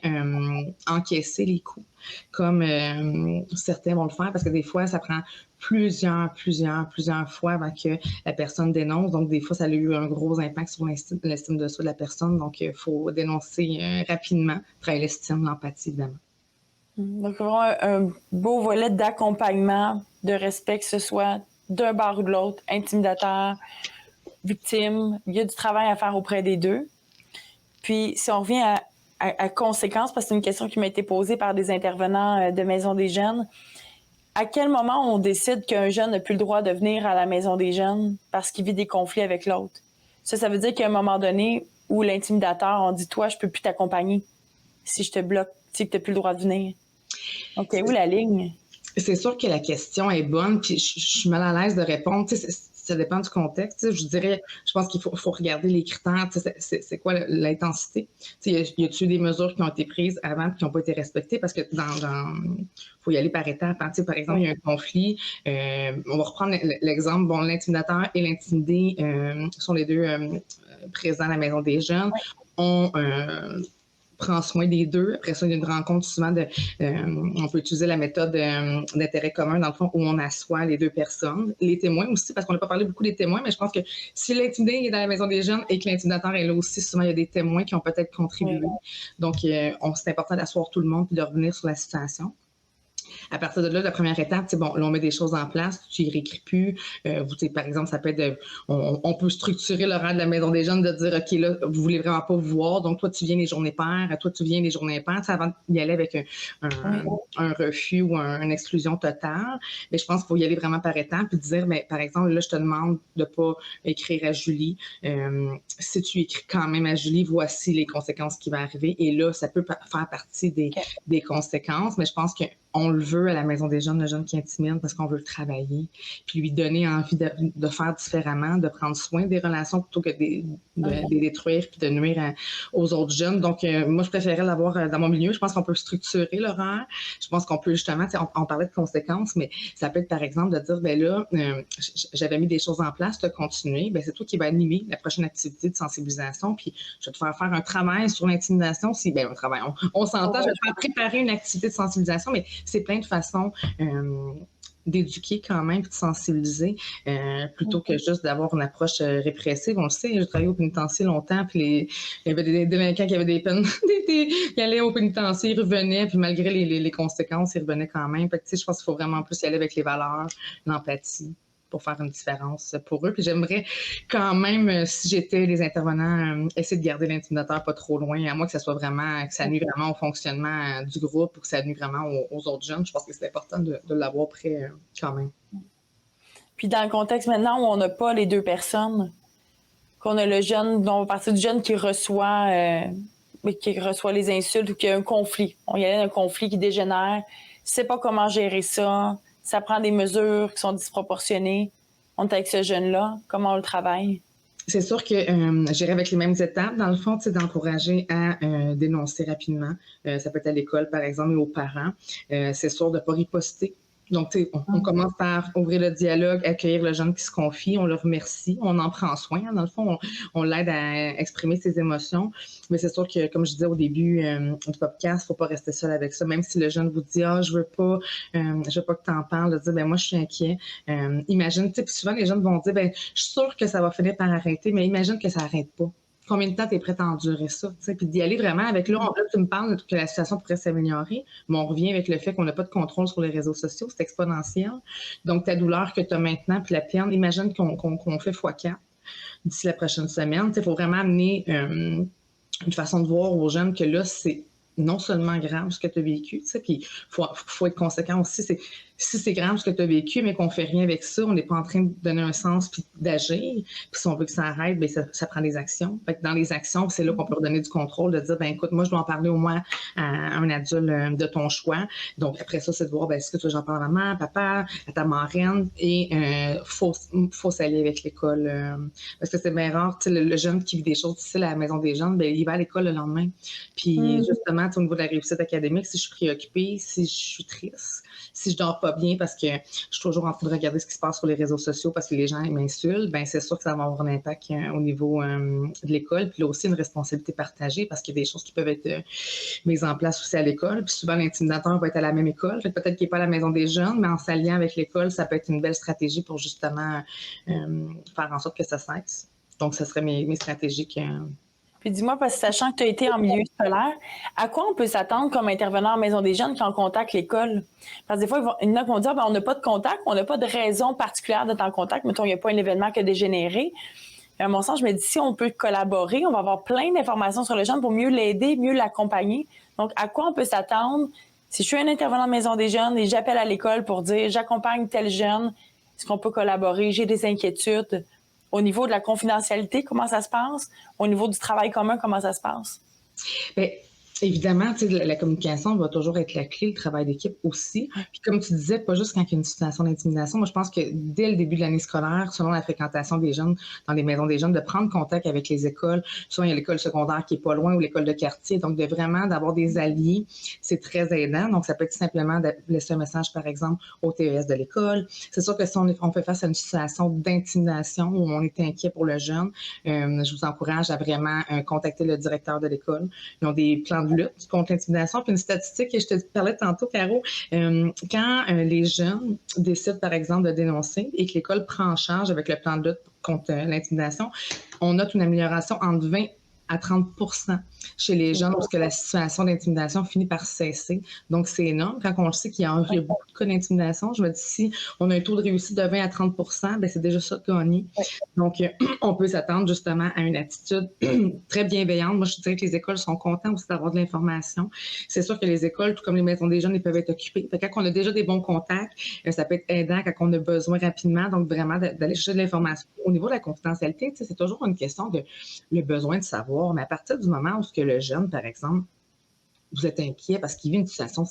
encaisser les coups. Comme certains vont le faire, parce que des fois, ça prend plusieurs fois avant que la personne dénonce. Donc, des fois, ça a eu un gros impact sur l'estime de soi de la personne. Donc, il faut dénoncer rapidement, travailler l'estime, l'empathie, évidemment. Donc, vraiment un beau volet d'accompagnement, de respect, que ce soit d'un bord ou de l'autre, intimidateur, victime. Il y a du travail à faire auprès des deux. Puis, si on revient à conséquences, parce que c'est une question qui m'a été posée par des intervenants de Maison des jeunes. À quel moment on décide qu'un jeune n'a plus le droit de venir à la Maison des jeunes parce qu'il vit des conflits avec l'autre? Ça veut dire qu'à un moment donné où l'intimidateur, on dit « Toi, je peux plus t'accompagner si je te bloque, tu sais que tu n'as plus le droit de venir. » Donc, où la ligne? C'est sûr que la question est bonne, puis je suis mal à l'aise de répondre. Tu sais, ça dépend du contexte. Tu sais, je dirais, je pense qu'il faut regarder les critères. Tu sais, c'est quoi l'intensité? Tu sais, y a-t-il des mesures qui ont été prises avant et qui n'ont pas été respectées? Parce que faut y aller par étapes. Hein. Tu sais, par exemple, il y a un conflit. On va reprendre l'exemple. Bon, l'intimidateur et l'intimidé sont les deux présents à la maison des jeunes. On prend soin des deux. Après ça, il y a une rencontre souvent on peut utiliser la méthode d'intérêt commun, dans le fond, où on assoit les deux personnes. Les témoins aussi, parce qu'on n'a pas parlé beaucoup des témoins, mais je pense que si l'intimidé est dans la maison des jeunes et que l'intimidateur est là aussi, souvent, il y a des témoins qui ont peut-être contribué. Donc, c'est important d'asseoir tout le monde et de revenir sur la situation. À partir de là, la première étape, c'est bon, là, on met des choses en place, tu y réécris plus. Par exemple, ça peut être on peut structurer l'horaire de la maison des jeunes, de dire, OK, là, vous voulez vraiment pas vous voir, donc toi, tu viens les journées paires, toi, tu viens les journées impaires, avant d'y aller avec un refus ou une exclusion totale. Mais je pense qu'il faut y aller vraiment par étapes, puis dire, mais par exemple, là, je te demande de pas écrire à Julie. Si tu écris quand même à Julie, voici les conséquences qui vont arriver. Et là, ça peut faire partie des conséquences, mais je pense qu'on le veut à la maison des jeunes, le jeune qui intimide, parce qu'on veut le travailler, puis lui donner envie de faire différemment, de prendre soin des relations plutôt que de les détruire puis de nuire aux autres jeunes. Donc, moi, je préférais l'avoir dans mon milieu. Je pense qu'on peut structurer l'horaire. Je pense qu'on peut justement, on parlait de conséquences, mais ça peut être par exemple de dire, ben là, j'avais mis des choses en place, tu as continué, ben c'est toi qui vas animer la prochaine activité de sensibilisation, puis je vais te faire un travail sur l'intimidation. Un travail, on s'entend, je vais te faire préparer une activité de sensibilisation, mais c'est plein de façons d'éduquer quand même, de sensibiliser, plutôt que juste d'avoir une approche répressive. On le sait, j'ai travaillé au pénitencier longtemps, puis il y avait des délinquants qui avaient des peines, qui allaient au pénitencier, ils revenaient, puis malgré les conséquences, ils revenaient quand même. Fait que, je pense qu'il faut vraiment plus y aller avec les valeurs, l'empathie, pour faire une différence pour eux. Puis j'aimerais quand même, si j'étais les intervenants, essayer de garder l'intimidateur pas trop loin, à moins que ça soit vraiment, que ça nuit vraiment au fonctionnement du groupe ou que ça nuit vraiment aux autres jeunes. Je pense que c'est important de l'avoir près quand même. Puis dans le contexte maintenant où on n'a pas les deux personnes, qu'on a le jeune, dont on va partir du jeune qui reçoit les insultes ou qu'il y a un conflit. On y a un conflit qui dégénère, ne sait pas comment gérer ça, ça prend des mesures qui sont disproportionnées. On est avec ce jeune-là, comment on le travaille? C'est sûr que j'irai avec les mêmes étapes, dans le fond, d'encourager à dénoncer rapidement. Ça peut être à l'école, par exemple, et aux parents. C'est sûr de ne pas riposter. Donc, on commence par ouvrir le dialogue, accueillir le jeune qui se confie, on le remercie, on en prend soin. Dans le fond, on l'aide à exprimer ses émotions. Mais c'est sûr que, comme je disais au début du podcast, il ne faut pas rester seul avec ça. Même si le jeune vous dit « Ah, je veux pas que tu en parles », de dire « Ben moi, je suis inquiet ». Imagine, puis souvent, les jeunes vont dire « Ben, je suis sûre que ça va finir par arrêter », mais imagine que ça n'arrête pas. Combien de temps tu es prêt à endurer ça? Puis d'y aller vraiment avec là, tu me parles que la situation pourrait s'améliorer, mais on revient avec le fait qu'on n'a pas de contrôle sur les réseaux sociaux, c'est exponentiel. Donc, ta douleur que tu as maintenant, puis la tienne, imagine qu'on fait x4 d'ici la prochaine semaine. Il faut vraiment amener une façon de voir aux jeunes que là, c'est non seulement grave ce que tu as vécu, puis il faut être conséquent aussi. Si c'est grave ce que tu as vécu, mais qu'on fait rien avec ça, on n'est pas en train de donner un sens puis d'agir. Puis si on veut que ça arrête, bien, ça prend des actions. Fait que dans les actions, c'est là qu'on peut redonner du contrôle, de dire, ben écoute, moi, je dois en parler au moins à un adulte de ton choix. Donc après ça, c'est de voir, ben est-ce que tu veux j'en parle à maman, à papa, à ta marraine, et faut s'allier avec l'école. Parce que c'est bien rare, le jeune qui vit des choses difficiles à la maison des jeunes, ben il va à l'école le lendemain. Puis justement, au niveau de la réussite académique, si je suis préoccupée, si je suis triste, si je dors pas bien parce que je suis toujours en train de regarder ce qui se passe sur les réseaux sociaux parce que les gens m'insultent, ben c'est sûr que ça va avoir un impact au niveau de l'école. Puis là aussi, une responsabilité partagée parce qu'il y a des choses qui peuvent être mises en place aussi à l'école. Puis souvent, l'intimidateur va être à la même école. Peut-être qu'il n'est pas à la maison des jeunes, mais en s'alliant avec l'école, ça peut être une belle stratégie pour justement faire en sorte que ça cesse. Donc, ce serait mes stratégies Puis dis-moi, parce que sachant que tu as été en milieu scolaire, à quoi on peut s'attendre comme intervenant en maison des jeunes quand on contacte l'école? Parce que des fois, il y en a qui vont dire, on n'a pas de contact, on n'a pas de raison particulière d'être en contact. Mettons, il n'y a pas un événement qui a dégénéré. À mon sens, je me dis, si on peut collaborer, on va avoir plein d'informations sur le jeune pour mieux l'aider, mieux l'accompagner. Donc, à quoi on peut s'attendre? Si je suis un intervenant en maison des jeunes et j'appelle à l'école pour dire, j'accompagne tel jeune, est-ce qu'on peut collaborer? J'ai des inquiétudes. Au niveau de la confidentialité, comment ça se passe? Au niveau du travail commun, comment ça se passe? Bien, Évidemment, tu sais, la communication va toujours être la clé, le travail d'équipe aussi. Puis comme tu disais, pas juste quand il y a une situation d'intimidation. Moi, je pense que dès le début de l'année scolaire, selon la fréquentation des jeunes dans les maisons des jeunes, de prendre contact avec les écoles. Soit il y a l'école secondaire qui est pas loin ou l'école de quartier. Donc, d'avoir des alliés, c'est très aidant. Donc, ça peut être simplement de laisser un message, par exemple, au TES de l'école. C'est sûr que si on fait face à une situation d'intimidation où on est inquiet pour le jeune, je vous encourage à vraiment contacter le directeur de l'école. Ils ont des plans de lutte contre l'intimidation. Puis une statistique que je te parlais tantôt, Caro, quand les jeunes décident, par exemple, de dénoncer et que l'école prend en charge avec le plan de lutte contre l'intimidation, on note une amélioration entre 20 à 30% chez les jeunes lorsque la situation d'intimidation finit par cesser. Donc, c'est énorme. Quand on le sait qu'il y a beaucoup de cas d'intimidation, je me dis, si on a un taux de réussite de 20 à 30%, ben c'est déjà ça de gagner. Donc, on peut s'attendre justement à une attitude très bienveillante. Moi, je dirais que les écoles sont contentes aussi d'avoir de l'information. C'est sûr que les écoles, tout comme les maisons des jeunes, ils peuvent être occupées. Fait que quand on a déjà des bons contacts, ça peut être aidant quand on a besoin rapidement. Donc, vraiment, d'aller chercher de l'information. Au niveau de la confidentialité, c'est toujours une question de le besoin de savoir. Mais à partir du moment où que le jeune, par exemple, vous êtes inquiet parce qu'il vit une situation,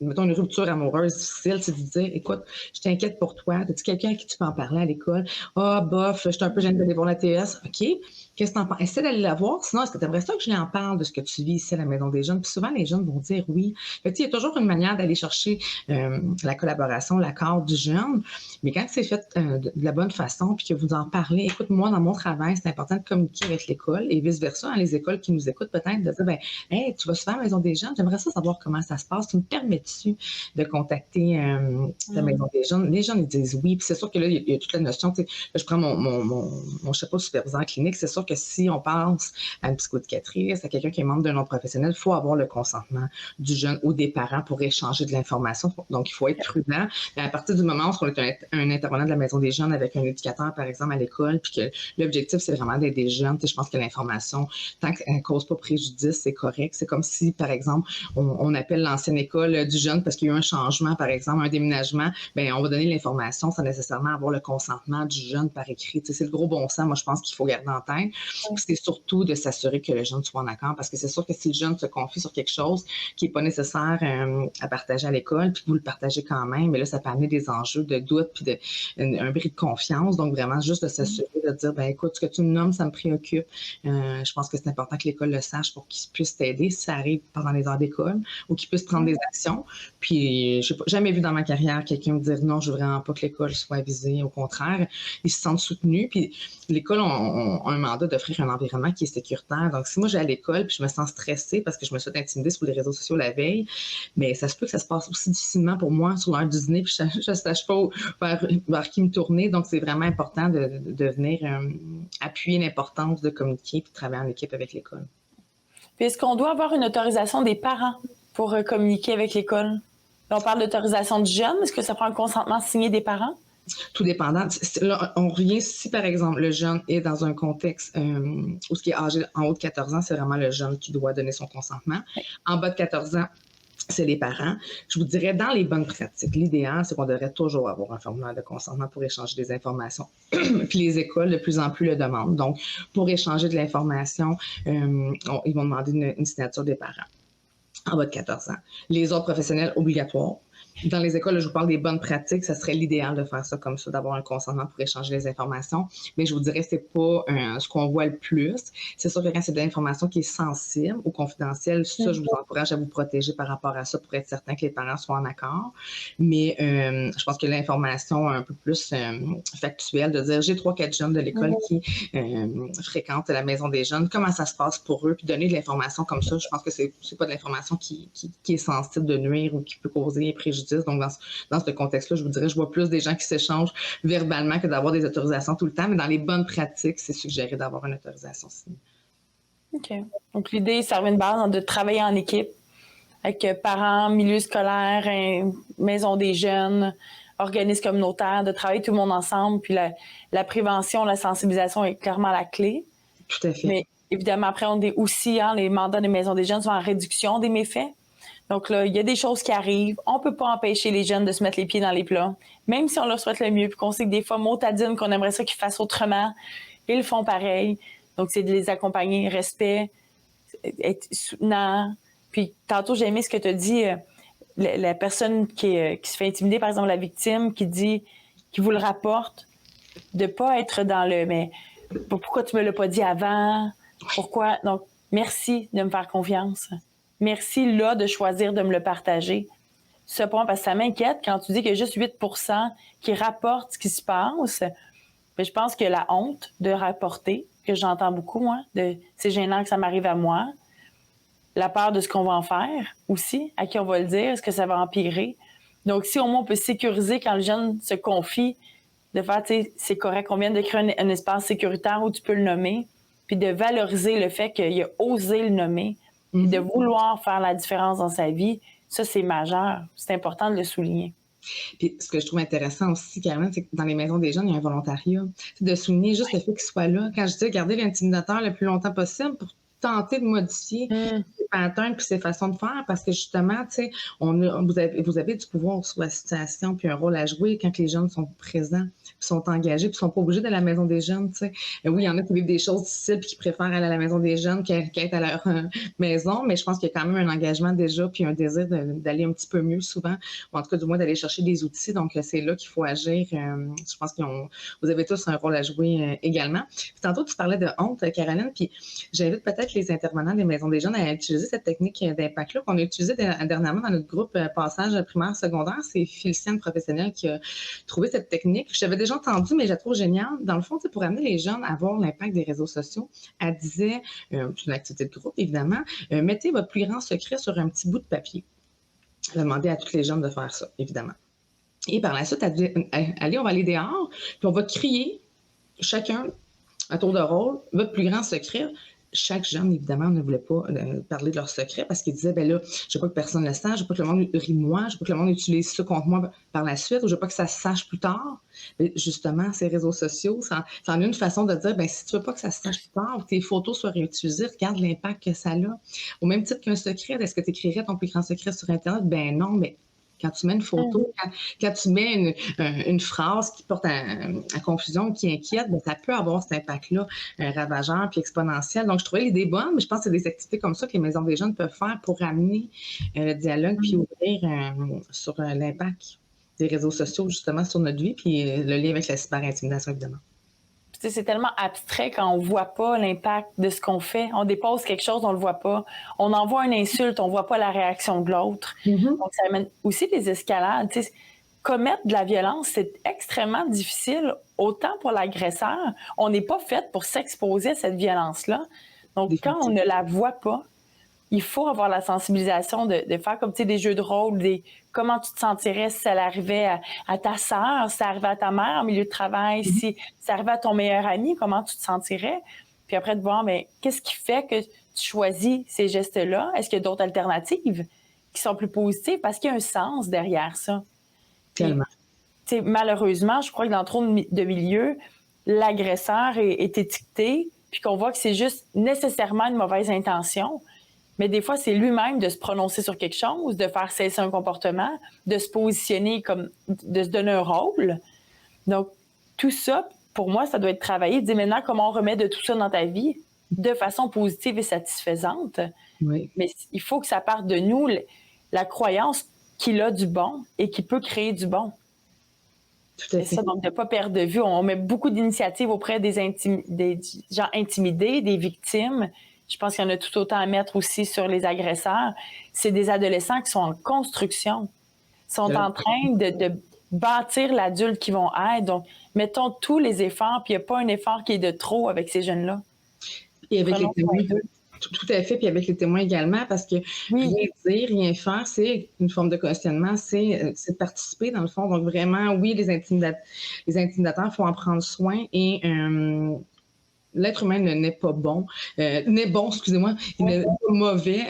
mettons une rupture amoureuse difficile, c'est de dire, écoute, je t'inquiète pour toi. As-tu quelqu'un à qui tu peux en parler à l'école? Ah, bof, je suis un peu gênée d'aller voir la TES. OK. Qu'est-ce que tu en penses? Essaie d'aller la voir. Sinon, est-ce que tu aimerais ça que je lui en parle de ce que tu vis ici à la maison des jeunes? Puis souvent, les jeunes vont dire oui. Fait, il y a toujours une manière d'aller chercher la collaboration, l'accord du jeune. Mais quand c'est fait de la bonne façon, puis que vous en parlez, écoute, moi, dans mon travail, c'est important de communiquer avec l'école et vice-versa. Hein, les écoles qui nous écoutent peut-être de dire, ben, hey, tu vas souvent à la maison des jeunes, j'aimerais ça savoir comment ça se passe. Tu me permets-tu de contacter la maison des jeunes? Les jeunes, ils disent oui. Puis c'est sûr que là, il y a toute la notion, tu sais, je prends mon chapeau de superviseur clinique, c'est sûr que si on pense à une psychoéducatrice, à quelqu'un qui est membre d'un autre professionnel, il faut avoir le consentement du jeune ou des parents pour échanger de l'information. Donc, il faut être prudent. Mais à partir du moment où on est un intervenant de la maison des jeunes avec un éducateur, par exemple, à l'école, puis que l'objectif, c'est vraiment d'aider les jeunes, je pense que l'information, tant qu'elle ne cause pas préjudice, c'est correct. C'est comme si, par exemple, on appelle l'ancienne école du jeune parce qu'il y a eu un changement, par exemple, un déménagement, bien, on va donner l'information sans nécessairement avoir le consentement du jeune par écrit. C'est le gros bon sens, moi, je pense qu'il faut garder en tête. C'est surtout de s'assurer que le jeune soit en accord, parce que c'est sûr que si le jeune se confie sur quelque chose qui n'est pas nécessaire à partager à l'école, puis que vous le partagez quand même, mais là, ça peut amener des enjeux de doute, puis un bris de confiance. Donc, vraiment, juste de s'assurer de dire, ben écoute, ce que tu me nommes, ça me préoccupe. Je pense que c'est important que l'école le sache pour qu'il puisse t'aider si ça arrive pendant les heures d'école ou qu'il puisse prendre des actions. Puis, je n'ai jamais vu dans ma carrière quelqu'un me dire non, je veux vraiment pas que l'école soit visée. Au contraire, ils se sentent soutenus. Puis, l'école a un mandat d'offrir un environnement qui est sécuritaire. Donc, si moi, j'ai à l'école puis je me sens stressée parce que je me suis intimidée sur les réseaux sociaux la veille, mais ça se peut que ça se passe aussi difficilement pour moi sur l'heure du dîner puis je ne sache pas vers qui me tourner. Donc, c'est vraiment important de venir appuyer l'importance de communiquer et de travailler en équipe avec l'école. Puis, est-ce qu'on doit avoir une autorisation des parents pour communiquer avec l'école? Là, on parle d'autorisation du jeune. Est-ce que ça prend un consentement signé des parents? Tout dépendant. Là, on revient si, par exemple, le jeune est dans un contexte où ce qui est âgé en haut de 14 ans, c'est vraiment le jeune qui doit donner son consentement. Oui. En bas de 14 ans, c'est les parents. Je vous dirais, dans les bonnes pratiques, l'idéal, c'est qu'on devrait toujours avoir un formulaire de consentement pour échanger des informations. Puis les écoles, de plus en plus, le demandent. Donc, pour échanger de l'information, ils vont demander une signature des parents en bas de 14 ans. Les autres professionnels, obligatoires. Dans les écoles, là, je vous parle des bonnes pratiques, ça serait l'idéal de faire ça comme ça, d'avoir un consentement pour échanger les informations. Mais je vous dirais, c'est pas ce qu'on voit le plus. C'est sûr que quand c'est de l'information qui est sensible ou confidentielle, ça, je vous encourage à vous protéger par rapport à ça pour être certain que les parents soient en accord. Mais je pense que l'information un peu plus factuelle, de dire j'ai 3-4 jeunes de l'école qui fréquentent la maison des jeunes, comment ça se passe pour eux, puis donner de l'information comme ça, je pense que c'est pas de l'information qui est sensible de nuire ou qui peut causer préjudice. Donc, dans ce contexte-là, je vous dirais, je vois plus des gens qui s'échangent verbalement que d'avoir des autorisations tout le temps, mais dans les bonnes pratiques, c'est suggéré d'avoir une autorisation signée. OK. Donc, l'idée, ça revient de base de travailler en équipe avec parents, milieu scolaire, maison des jeunes, organismes communautaires, de travailler tout le monde ensemble. Puis la prévention, la sensibilisation est clairement la clé. Tout à fait. Mais évidemment, après, on est aussi, les mandats des maisons des jeunes sont en réduction des méfaits. Donc là, il y a des choses qui arrivent. On ne peut pas empêcher les jeunes de se mettre les pieds dans les plats, même si on leur souhaite le mieux, puis qu'on sait que des fois, motadine, qu'on aimerait ça qu'ils fassent autrement, ils le font pareil. Donc, c'est de les accompagner, respect. être soutenant. Puis tantôt, j'ai aimé ce que tu as dit, la personne qui se fait intimider, par exemple la victime, qui vous le rapporte, de pas être dans le « mais pourquoi tu me l'as pas dit avant? Pourquoi? » Donc, merci de me faire confiance. Merci là de choisir de me le partager. Ce point, parce que ça m'inquiète quand tu dis qu'il y a juste 8% qui rapportent ce qui se passe. Mais je pense que la honte de rapporter, que j'entends beaucoup, moi, c'est gênant que ça m'arrive à moi. La peur de ce qu'on va en faire aussi, à qui on va le dire, est-ce que ça va empirer? Donc, si au moins on peut sécuriser quand le jeune se confie, de faire, tu sais, c'est correct, on vient de créer un espace sécuritaire où tu peux le nommer, puis de valoriser le fait qu'il a osé le nommer, puis de vouloir faire la différence dans sa vie, ça, c'est majeur. C'est important de le souligner. Puis ce que je trouve intéressant aussi, Caroline, c'est que dans les maisons des jeunes, il y a un volontariat. C'est de souligner juste le fait qu'il soit là. Quand je dis garder l'intimidateur le plus longtemps possible pour tenter de modifier ses patterns puis ses façons de faire, parce que justement, tu sais, vous avez du pouvoir sur la situation puis un rôle à jouer quand les jeunes sont présents, puis sont engagés, puis sont pas obligés d'aller à la maison des jeunes, tu sais. Oui, il y en a qui vivent des choses difficiles puis qui préfèrent aller à la maison des jeunes qu'être à leur maison, mais je pense qu'il y a quand même un engagement déjà puis un désir d'aller un petit peu mieux souvent, ou en tout cas du moins d'aller chercher des outils. Donc c'est là qu'il faut agir. Je pense que vous avez tous un rôle à jouer également. Puis tantôt tu parlais de honte, Caroline, puis j'invite peut-être les intervenants des maisons des jeunes à utiliser cette technique d'impact-là qu'on a utilisée dernièrement dans notre groupe passage primaire secondaire. C'est Féliciane Professionnelle qui a trouvé cette technique. Je l'avais déjà entendue, mais je la trouve géniale. Dans le fond, pour amener les jeunes à voir l'impact des réseaux sociaux, elle disait, c'est une activité de groupe évidemment, mettez votre plus grand secret sur un petit bout de papier. Elle a demandé à toutes les jeunes de faire ça, évidemment. Et par la suite, elle dit, allez, on va aller dehors, puis on va crier chacun à tour de rôle votre plus grand secret. Chaque jeune, évidemment, ne voulait pas parler de leur secret parce qu'il disait, ben là, je veux pas que personne le sache, je veux pas que le monde rie de moi, je veux pas que le monde utilise ça contre moi par la suite, ou je veux pas que ça se sache plus tard. Mais justement, ces réseaux sociaux, ça en est une façon de dire, ben si tu veux pas que ça se sache plus tard, que tes photos soient réutilisées, regarde l'impact que ça a. Au même titre qu'un secret, est-ce que tu écrirais ton plus grand secret sur Internet? Ben non, mais quand tu mets une photo, quand tu mets une phrase qui porte à confusion, qui inquiète, ben, ça peut avoir cet impact-là ravageur puis exponentiel. Donc, je trouvais l'idée bonne, mais je pense que c'est des activités comme ça que les maisons des jeunes peuvent faire pour amener le dialogue puis ouvrir sur l'impact des réseaux sociaux, justement, sur notre vie, puis le lien avec la cyber-intimidation, évidemment. C'est tellement abstrait quand on ne voit pas l'impact de ce qu'on fait. On dépose quelque chose, on ne le voit pas. On envoie une insulte, on ne voit pas la réaction de l'autre. Donc, ça amène aussi des escalades. T'sais, commettre de la violence, c'est extrêmement difficile, autant pour l'agresseur. On n'est pas fait pour s'exposer à cette violence-là. Donc, quand on ne la voit pas, il faut avoir la sensibilisation de faire comme des jeux de rôle, comment tu te sentirais si ça arrivait à ta sœur, si ça arrivait à ta mère en milieu de travail, si ça arrivait à ton meilleur ami, comment tu te sentirais? Puis après, de voir, mais qu'est-ce qui fait que tu choisis ces gestes-là? Est-ce qu'il y a d'autres alternatives qui sont plus positives? Parce qu'il y a un sens derrière ça. Tellement. Puis, malheureusement, je crois que dans trop de milieux, l'agresseur est étiqueté, puis qu'on voit que c'est juste nécessairement une mauvaise intention. Mais des fois, c'est lui-même de se prononcer sur quelque chose, de faire cesser un comportement, de se positionner comme, de se donner un rôle. Donc, tout ça, pour moi, ça doit être travaillé. Dis maintenant comment on remet de tout ça dans ta vie de façon positive et satisfaisante. Oui. Mais il faut que ça parte de nous, la croyance qu'il a du bon et qu'il peut créer du bon. Tout à fait. Ça, donc, de ne pas perdre de vue. On met beaucoup d'initiatives auprès des gens intimidés, des victimes. Je pense qu'il y en a tout autant à mettre aussi sur les agresseurs. C'est des adolescents qui sont en construction, sont en train de bâtir l'adulte qu'ils vont être. Donc, mettons tous les efforts, puis il n'y a pas un effort qui est de trop avec ces jeunes-là. Et avec les témoins, tout à fait, puis avec les témoins également, parce que rien dire, rien faire, c'est une forme de questionnement, c'est de participer dans le fond. Donc vraiment, oui, les intimidateurs, il faut en prendre soin et l'être humain n'est pas bon, n'est bon, excusez-moi, il n'est pas mauvais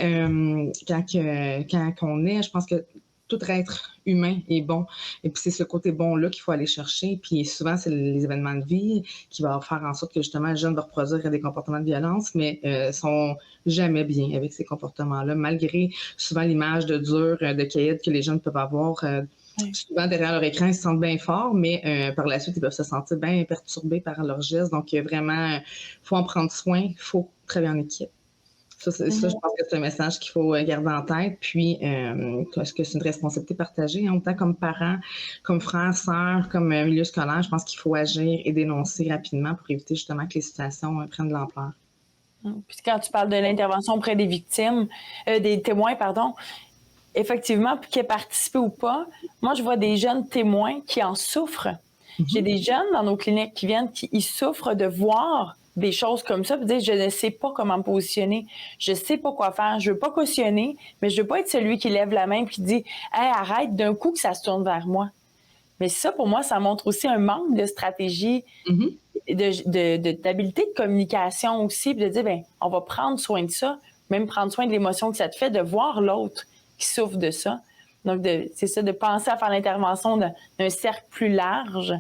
quand on est. Je pense que tout être humain est bon. Et puis, c'est ce côté bon-là qu'il faut aller chercher. Puis, souvent, c'est les événements de vie qui vont faire en sorte que, justement, le jeune va reproduire des comportements de violence, mais sont jamais bien avec ces comportements-là, malgré souvent l'image de dur, de caïd que les jeunes peuvent avoir. Souvent, derrière leur écran, ils se sentent bien forts, mais par la suite, ils peuvent se sentir bien perturbés par leurs gestes. Donc, vraiment, il faut en prendre soin, il faut travailler en équipe. Ça, je pense que c'est un message qu'il faut garder en tête. Puis, parce que c'est une responsabilité partagée, hein, autant comme parents, comme frères, sœurs, comme milieu scolaire. Je pense qu'il faut agir et dénoncer rapidement pour éviter justement que les situations prennent de l'ampleur. Puis quand tu parles de l'intervention auprès des victimes, des témoins, pardon, effectivement, qu'ils aient participé ou pas, moi, je vois des jeunes témoins qui en souffrent. J'ai des jeunes dans nos cliniques qui viennent, qui ils souffrent de voir des choses comme ça, puis dire, je ne sais pas comment me positionner, je sais pas quoi faire, je veux pas cautionner, mais je veux pas être celui qui lève la main et qui dit, hey, arrête, d'un coup que ça se tourne vers moi. Mais ça, pour moi, ça montre aussi un manque de stratégie, d'habilité de communication aussi, puis de dire, ben, on va prendre soin de ça, même prendre soin de l'émotion que ça te fait, de voir l'autre qui souffre de ça. Donc, c'est ça, de penser à faire l'intervention d'un cercle plus large,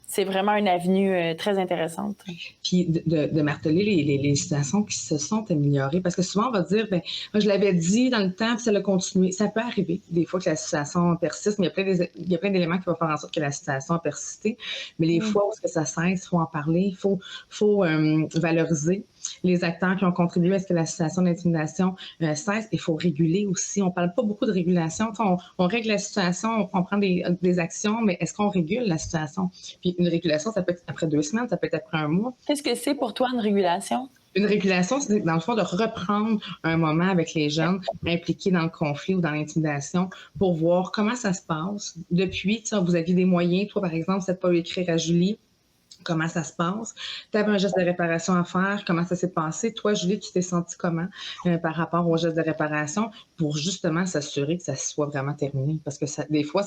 c'est vraiment une avenue très intéressante. Puis de marteler les situations qui se sont améliorées. Parce que souvent, on va dire, ben, moi, je l'avais dit dans le temps, puis ça a continué. Ça peut arriver, des fois, que la situation persiste, mais il y a plein d'éléments qui vont faire en sorte que la situation a persisté. Mais les fois où ça cesse, il faut en parler, il faut valoriser les acteurs qui ont contribué à ce que la situation d'intimidation cesse. Il faut réguler aussi. On ne parle pas beaucoup de régulation. On règle la situation, on prend des actions, mais est-ce qu'on régule la situation? Puis une régulation, ça peut être après 2 semaines, ça peut être après 1 mois. Qu'est-ce que c'est pour toi une régulation? Une régulation, c'est dans le fond de reprendre un moment avec les jeunes impliqués dans le conflit ou dans l'intimidation pour voir comment ça se passe. Depuis, vous aviez des moyens. Toi, par exemple, c'est de pas écrire à Julie comment ça se passe. Tu avais un geste de réparation à faire, comment ça s'est passé. Toi, Julie, tu t'es sentie comment par rapport au geste de réparation pour justement s'assurer que ça soit vraiment terminé? Parce que des fois,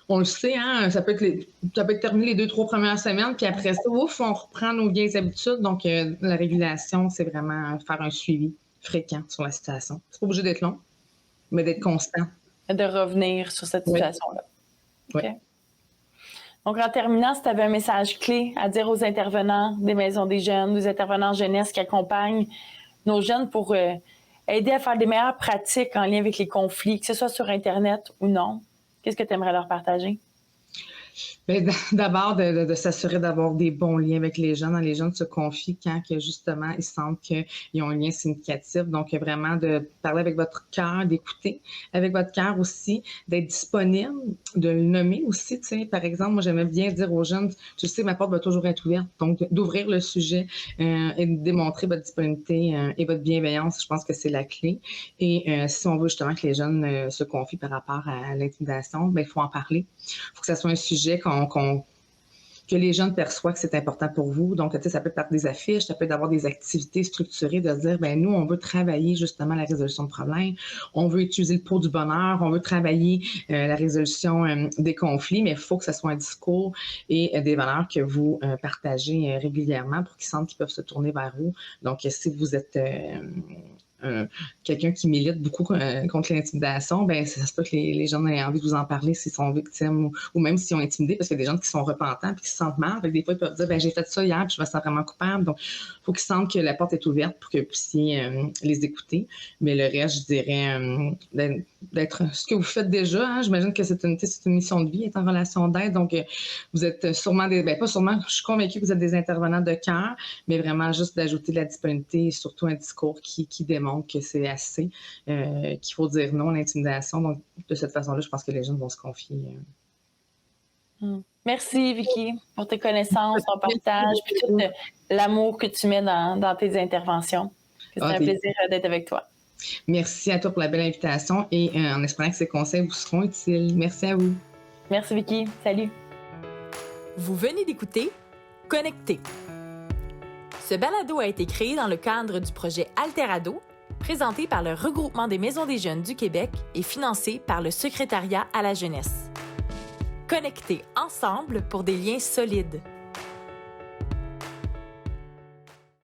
on le sait, hein, ça peut être terminé les 2-3 premières semaines, puis après ça, ouf, on reprend nos vieilles habitudes. Donc, la régulation, c'est vraiment faire un suivi fréquent sur la situation. C'est pas obligé d'être long, mais d'être constant. De revenir sur cette situation-là. Oui. Okay. Donc, en terminant, si tu avais un message clé à dire aux intervenants des maisons des jeunes, aux intervenants jeunesse qui accompagnent nos jeunes pour aider à faire des meilleures pratiques en lien avec les conflits, que ce soit sur Internet ou non, qu'est-ce que tu aimerais leur partager? Bien, d'abord, de s'assurer d'avoir des bons liens avec les jeunes. Les jeunes se confient quand que, justement, ils sentent qu'ils ont un lien significatif. Donc, vraiment, de parler avec votre cœur, d'écouter avec votre cœur aussi, d'être disponible, de le nommer aussi. Tu sais, par exemple, moi, j'aimais bien dire aux jeunes, tu sais, ma porte va toujours être ouverte. Donc, d'ouvrir le sujet et de démontrer votre disponibilité et votre bienveillance, je pense que c'est la clé. Et si on veut justement que les jeunes se confient par rapport à l'intimidation, bien, il faut en parler. Il faut que ça soit un sujet que les jeunes perçoivent que c'est important pour vous. Donc, tu sais, ça peut être par des affiches, ça peut être d'avoir des activités structurées, de dire, ben nous, on veut travailler justement la résolution de problèmes, on veut utiliser le pot du bonheur, on veut travailler la résolution des conflits, mais il faut que ce soit un discours et des valeurs que vous partagez régulièrement pour qu'ils sentent qu'ils peuvent se tourner vers vous. Donc, si vous êtes quelqu'un qui milite beaucoup contre l'intimidation, ben ça se peut que les gens aient envie de vous en parler s'ils sont victimes ou même s'ils ont intimidé, parce qu'il y a des gens qui sont repentants et qui se sentent mal. Des fois, ils peuvent dire, ben j'ai fait ça hier puis je me sens vraiment coupable. Donc, il faut qu'ils sentent que la porte est ouverte pour que vous puissiez les écouter. Mais le reste, je dirais d'être ce que vous faites déjà. Hein, j'imagine que c'est une mission de vie, être en relation d'aide. Donc, vous êtes sûrement pas sûrement, je suis convaincue que vous êtes des intervenants de cœur, mais vraiment juste d'ajouter de la disponibilité et surtout un discours qui démontre que c'est assez, qu'il faut dire non à l'intimidation. Donc, de cette façon-là, je pense que les jeunes vont se confier. Merci, Vicky, pour tes connaissances, ton partage, puis tout l'amour que tu mets dans tes interventions. C'est un plaisir d'être avec toi. Merci à toi pour la belle invitation et en espérant que ces conseils vous seront utiles. Merci à vous. Merci, Vicky. Salut. Vous venez d'écouter Connecté. Ce balado a été créé dans le cadre du projet Alterado, présenté par le Regroupement des Maisons des Jeunes du Québec et financé par le Secrétariat à la jeunesse. Connectés ensemble pour des liens solides.